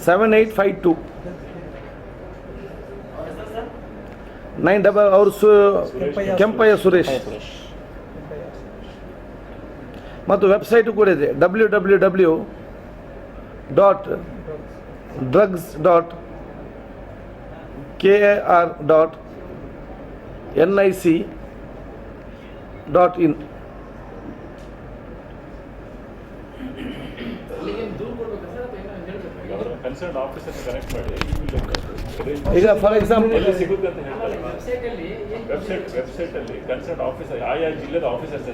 A: 7852 9 ಅವರು ಕೆಂಪಯ್ಯ ಸುರೇಶ್. ಮತ್ತು ವೆಬ್ಸೈಟು ಕೂಡ ಇದೆ www.drugs.kar.nic.in.
D: ಕನ್ಸರ್ನ್ ಆಫೀಸರ್ ಕನೆಕ್ಟ್ ಮಾಡಿ
A: ಈಗ ಫಾರ್ ಎಕ್ಸಾಂಪಲ್
D: ಎಲ್ಲಿ ಸಿಗುತ್ತೆ ಅಂತ ಹೇಳ್ತಾರೆ. ವೆಬ್ಸೈಟ್ ಅಲ್ಲಿ ಕನ್ಸರ್ನ್ ಆಫೀಸರ್ ಆಯಾ ಜಿಲ್ಲೆದ ಆಫೀಸರ್ಸ್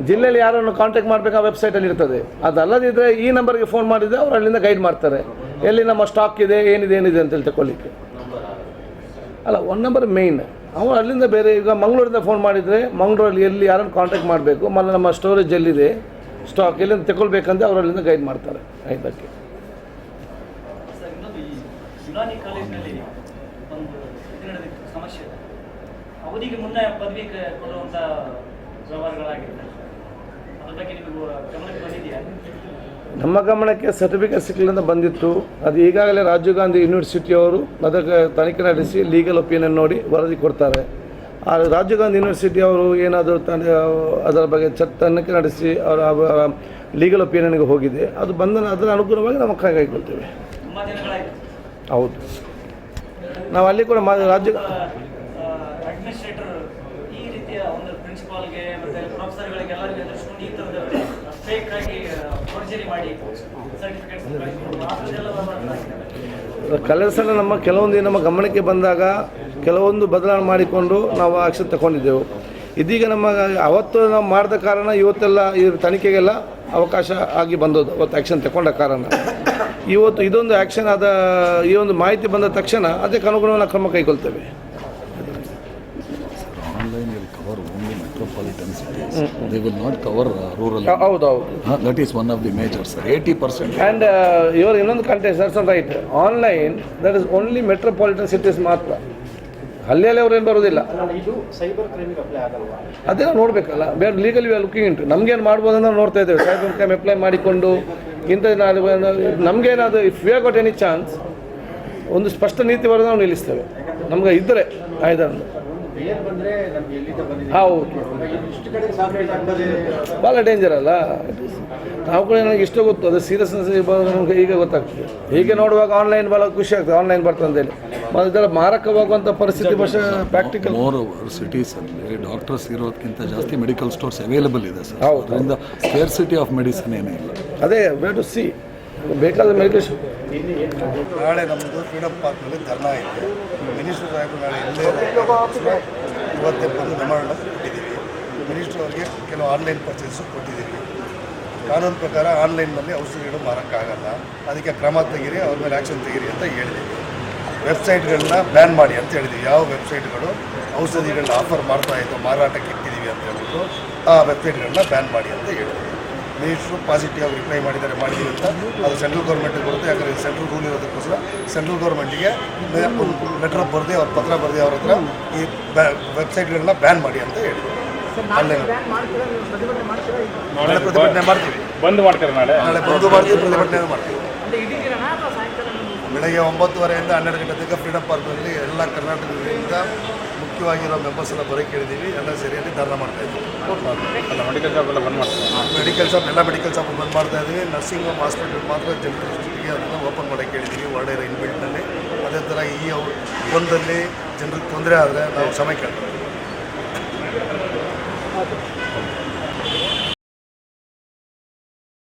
A: ಜಿಲ್ಲೆಯಲ್ಲಿ ಯಾರನ್ನು ಕಾಂಟ್ಯಾಕ್ಟ್ ಮಾಡಬೇಕು ಆ ವೆಬ್ಸೈಟಲ್ಲಿ ಇರ್ತದೆ. ಅದಲ್ಲದಿದ್ದರೆ ಈ ನಂಬರ್ಗೆ ಫೋನ್ ಮಾಡಿದರೆ ಅವರು ಅಲ್ಲಿಂದ ಗೈಡ್ ಮಾಡ್ತಾರೆ, ಎಲ್ಲಿ ನಮ್ಮ ಸ್ಟಾಕ್ ಇದೆ, ಏನಿದೆ ಅಂತೇಳಿ ತಗೊಳ್ಳಿಕ್ಕೆ. ಅಲ್ಲ, 1 ನಂಬರ್ ಮೇಯ್ನ್. ಅವರು ಅಲ್ಲಿಂದ ಬೇರೆ ಈಗ ಮಂಗಳೂರಿಂದ ಫೋನ್ ಮಾಡಿದರೆ ಮಂಗಳೂರಲ್ಲಿ ಎಲ್ಲಿ ಯಾರನ್ನು ಕಾಂಟ್ಯಾಕ್ಟ್ ಮಾಡಬೇಕು, ನಮ್ಮ ಸ್ಟೋರೇಜ್ ಎಲ್ಲಿದೆ, ಸ್ಟಾಕ್ ಎಲ್ಲಿಂದ ತಗೊಳ್ಬೇಕಂತ ಅವರು ಅಲ್ಲಿಂದ ಗೈಡ್ ಮಾಡ್ತಾರೆ ಇದಕ್ಕೆ.
H: ಸರ್, ಇನ್ನೊಂದು ಈ ಯುನಾನಿ ಕಾಲೇಜಿನಲ್ಲಿ ಒಂದು ಇದು ನಡೆದಿತ್ತು ಸಮಸ್ಯೆ. ಅವಧಿಗೆ ಮುನ್ನ ಪದವಿ ಕೊಡುವಂಥ ವ್ಯವಹಾರಗಳಾಗಿರ್ತದೆ. ಅದ್ರ ಬಗ್ಗೆ ನಿಮಗೂ ಗಮನಕ್ಕೆ ಬಂದಿದೆಯಾ?
A: ನಮ್ಮ ಗಮನಕ್ಕೆ ಸರ್ಟಿಫಿಕೇಟ್ ಸಿಕ್ಕಲಿಂದ ಬಂದಿತ್ತು. ಅದು ಈಗಾಗಲೇ ರಾಜೀವ್ ಗಾಂಧಿ ಯೂನಿವರ್ಸಿಟಿಯವರು ಅದಕ್ಕೆ ತನಿಖೆ ನಡೆಸಿ ಲೀಗಲ್ ಒಪಿನಿಯನ್ ನೋಡಿ ವರದಿ ಕೊಡ್ತಾರೆ. ಆ ರಾಜೀವ್ ಗಾಂಧಿ ಯೂನಿವರ್ಸಿಟಿ ಅವರು ಏನಾದರೂ ಅದರ ಬಗ್ಗೆ ತನಿಖೆ ನಡೆಸಿ ಅವರ ಲೀಗಲ್ ಒಪಿನಿಯನ್ಗೆ ಹೋಗಿದೆ. ಅದು ಬಂದ ಅದರ ಅನುಗುಣವಾಗಿ ನಾವು ಕೈಗೊಳ್ತೇವೆ.
H: ತುಂಬ ದಿನಗಳಾಯಿತು.
A: ಹೌದು, ನಾವು ಅಲ್ಲಿ ಕೂಡ ರಾಜ್ಯ
H: ಅಡ್ಮಿನಿಸ್ಟ್ರೇಟರ್ ಈ ರೀತಿಯ ಒಂದು ಪ್ರಿನ್ಸಿಪಾಲ್ಗೆ ಮತ್ತು ಪ್ರೊಫೆಸರ್ಗಳಿಗೆ ಎಲ್ಲರಿಗೂ ಎದುರಿಸ್ಕೊಂಡು ಈ ಥರದ ಫೇಕ್ ಆಗಿ ಫೋರ್ಜರಿ ಮಾಡಿ ಸರ್ಟಿಫಿಕೇಟ್ಸ್
A: ಕಲರ್ಸೆಲ್ಲ ಕೆಲವೊಂದು ನಮ್ಮ ಗಮನಕ್ಕೆ ಬಂದಾಗ ಕೆಲವೊಂದು ಬದಲಾವಣೆ ಮಾಡಿಕೊಂಡು ನಾವು ಆಕ್ಷನ್ ತಗೊಂಡಿದ್ದೆವು. ಇದೀಗ ಅವತ್ತು ನಾವು ಮಾಡಿದ ಕಾರಣ ಇವತ್ತೆಲ್ಲ ಈ ತನಿಖೆಗೆಲ್ಲ ಅವಕಾಶ ಆಗಿ ಬಂದದ್ದು. ಅವತ್ತು ಆ್ಯಕ್ಷನ್ ತಗೊಂಡ ಕಾರಣ ಇವತ್ತು ಇದೊಂದು ಆ್ಯಕ್ಷನ್ ಆದ ಈ ಒಂದು ಮಾಹಿತಿ ಬಂದ ತಕ್ಷಣ ಅದಕ್ಕೆ ಅನುಗುಣವಾದ ಕ್ರಮ ಕೈಗೊಳ್ತೇವೆ.
I: Online will cover only metropolitan cities. They will not cover rural.
A: ಹೌದು.
I: That is one of the majors, sir. 80%.
A: And ಇವರು ಇನ್ನೊಂದು content that's right. Online that is only metropolitan cities ಮಾತ್ರ. ಹಳ್ಳಿಯಲ್ಲಿ ಅವ್ರು ಏನು ಬರೋದಿಲ್ಲ.
C: ಇದು ಸೈಬರ್ ಕ್ರೈಮಿಗೆ ಅಪ್ಲೈ ಆಗಲ್ವಾ?
A: ಅದೆಲ್ಲ ನೋಡಬೇಕಲ್ಲ. ಬೇರೆ legal we are looking into. ನಮಗೇನು ಮಾಡ್ಬೋದು ಅಂತ ನೋಡ್ತಾ ಇದ್ದೇವೆ. ಸೈಬರ್ ಕ್ರೈಮ್ ಅಪ್ಲೈ ಮಾಡಿಕೊಂಡು ನಮಗೇನಾದ್ರು if we are got any chance ಒಂದು ಸ್ಪಷ್ಟ ನೀತಿ ಬರೋದು ನಾವು ನಿಲ್ಲಿಸ್ತೇವೆ. ನಮ್ಗೆ ಇದ್ದರೆ ಆಯ್ದನ್ನು ಹೌದು, ಭಾಳ ಡೇಂಜರ್ ಅಲ್ಲ. ನಾವು ಕೂಡ ನನಗೆ ಇಷ್ಟ ಗೊತ್ತು, ಅದು ಸೀರಿಯಸ್ನೆಸ್ ನಮಗೆ ಈಗ ಗೊತ್ತಾಗ್ತದೆ. ಹೀಗೆ ನೋಡುವಾಗ ಆನ್ಲೈನ್ ಭಾಳ ಖುಷಿ ಆಗ್ತದೆ, ಆನ್ಲೈನ್ ಬರ್ತದೆ ಅಂತೇಳಿ. ಮತ್ತು ಇದೆಲ್ಲ ಮಾರಕವಾಗುವಂಥ ಪರಿಸ್ಥಿತಿ ಪ್ರಾಕ್ಟಿಕಲ್.
I: ಮೋರ್ ಓವರ್ ಸಿಟೀಸಲ್ಲಿ ಡಾಕ್ಟರ್ಸ್ ಇರೋದಕ್ಕಿಂತ ಜಾಸ್ತಿ ಮೆಡಿಕಲ್ ಸ್ಟೋರ್ಸ್ ಅವೈಲೇಬಲ್ ಇದೆ ಸರ್.
A: ಹೌದು.
I: ಅದರಿಂದ ಸ್ಕೇರ್ಸಿಟಿ ಆಫ್ ಮೆಡಿಸಿನ್ ಏನೇ ಇಲ್ಲ.
A: ಅದೇ ವೇರ್ ಟು ಸಿ ಬೇಕಾದ ಮೆಡಿಕೇಶನ್.
B: ನಾಳೆ ನಮ್ಮದು ಫ್ರೀಡಮ್ ಪಾರ್ಕ್ನಲ್ಲಿ ಧರ್ನಾ ಇದೆ. ಮಿನಿಸ್ಟರ್ ಸಾಹೇಬರು ನಾಳೆ ಇಲ್ಲೇ ಇವತ್ತೇ ಬಂದು ಮೆಮೊರಂಡಮ್ ಕೊಟ್ಟಿದ್ದೀವಿ. ಮಿನಿಸ್ಟರ್ ಅವರಿಗೆ ಕೆಲವು ಆನ್ಲೈನ್ ಪರ್ಚೇಸು ಕೊಟ್ಟಿದ್ದೀವಿ. ಕಾನೂನು ಪ್ರಕಾರ ಆನ್ಲೈನ್ನಲ್ಲಿ ಔಷಧಿಗಳು ಮಾರೋಕ್ಕಾಗಲ್ಲ, ಅದಕ್ಕೆ ಕ್ರಮ ತೆಗೀರಿ, ಅವ್ರ ಮೇಲೆ ಆ್ಯಕ್ಷನ್ ತೆಗೀರಿ ಅಂತ ಹೇಳಿದ್ದೀವಿ. ವೆಬ್ಸೈಟ್ಗಳನ್ನ ಬ್ಯಾನ್ ಮಾಡಿ ಅಂತ ಹೇಳಿದ್ದೀವಿ. ಯಾವ ವೆಬ್ಸೈಟ್ಗಳು ಔಷಧಿಗಳನ್ನ ಆಫರ್ ಮಾಡ್ತಾ ಇತ್ತು, ಮಾರಾಟಕ್ಕೆ ಇಟ್ಟಿದ್ದೀವಿ ಅಂತ ಹೇಳ್ಬಿಟ್ಟು ಆ ವೆಬ್ಸೈಟ್ಗಳನ್ನ ಬ್ಯಾನ್ ಮಾಡಿ ಅಂತ ಹೇಳಿದ್ದೀವಿ. ಮಿನಿಸ್ಟ್ರು ಪಾಸಿಟಿವ್ ಆಗಿ ರಿಪ್ಲೈ ಮಾಡಿದ್ದೀವಿ ಅಂತ. ಅದು ಸೆಂಟ್ರಲ್ ಗೌರ್ಮೆಂಟಿಗೆ ಬರುತ್ತೆ. ಯಾಕಂದರೆ ಸೆಂಟ್ರಲ್ ರೂಲ್ ಇರೋದಕ್ಕೋಸ್ಕರ ಸೆಂಟ್ರಲ್ ಗೌರ್ಮೆಂಟಿಗೆ ಒಂದು ಲೆಟರ್ ಬರೆದು ಅವ್ರ ಪತ್ರ ಬರೆದು ಅವ್ರ ಹತ್ರ ಈ ವೆಬ್ಸೈಟ್ಗಳನ್ನ ಬ್ಯಾನ್ ಮಾಡಿ ಅಂತ ಹೇಳಿದ್ರು. ಆನ್ಲೈನ್ ನಾಳೆ ಪ್ರತಿಭಟನೆ ಮಾಡ್ತೀವಿ.
F: ಬಂದ್ ಮಾಡ್ತಾರೆ ನಾಳೆ
B: ಬಂದು ಮಾಡ್ತೀವಿ, ಪ್ರತಿಭಟನೆ ಮಾಡ್ತೀವಿ. ಬೆಳಗ್ಗೆ 9:30 12 ಗಂಟೆ ತನಕ ಫ್ರೀಡಮ್ ಪಾರ್ಕ್ನಲ್ಲಿ ಎಲ್ಲ ಕರ್ನಾಟಕದಿಂದ ಮುಖ್ಯವಾಗಿರೋ ಮೆಂಬರ್ಸ್ ಎಲ್ಲ ಬರೋಕ್ಕೆ ಹೇಳಿದ್ದೀವಿ. ಎಲ್ಲ ಸೇರಿಯಲ್ಲಿ ಧರ್ನಾ ಮಾಡ್ತಾ ಇದ್ದೀವಿ.
F: ಮೆಡಿಕಲ್ ಶಾಪ್ ಎಲ್ಲ ಬಂದ್ ಮಾಡ್ತಾರೆ.
B: ಮೆಡಿಕಲ್ ಶಾಪ್ ಎಲ್ಲ ಮೆಡಿಕಲ್ ಶಾಪ್ ಬಂದ್ ಮಾಡ್ತಾ ಇದ್ದೀವಿ. ನರ್ಸಿಂಗ್ ಹೋಮ್ ಹಾಸ್ಪಿಟಲ್ ಮಾತ್ರ ಜನರಿಗೆ ಅದನ್ನು ಓಪನ್ ಮಾಡೋಕ್ಕೆ ಹೇಳಿದ್ದೀವಿ. ಒಳ್ಳೆಯ ಇನ್ಬಿಲ್ಟ್ನಲ್ಲಿ. ಅದೇ ಥರ ಈ ಒಂದಲ್ಲಿ ಜನರಿಗೆ ತೊಂದರೆ ಆದರೆ ನಾವು ಕ್ಷಮೆ ಕೇಳ್ತೀವಿ.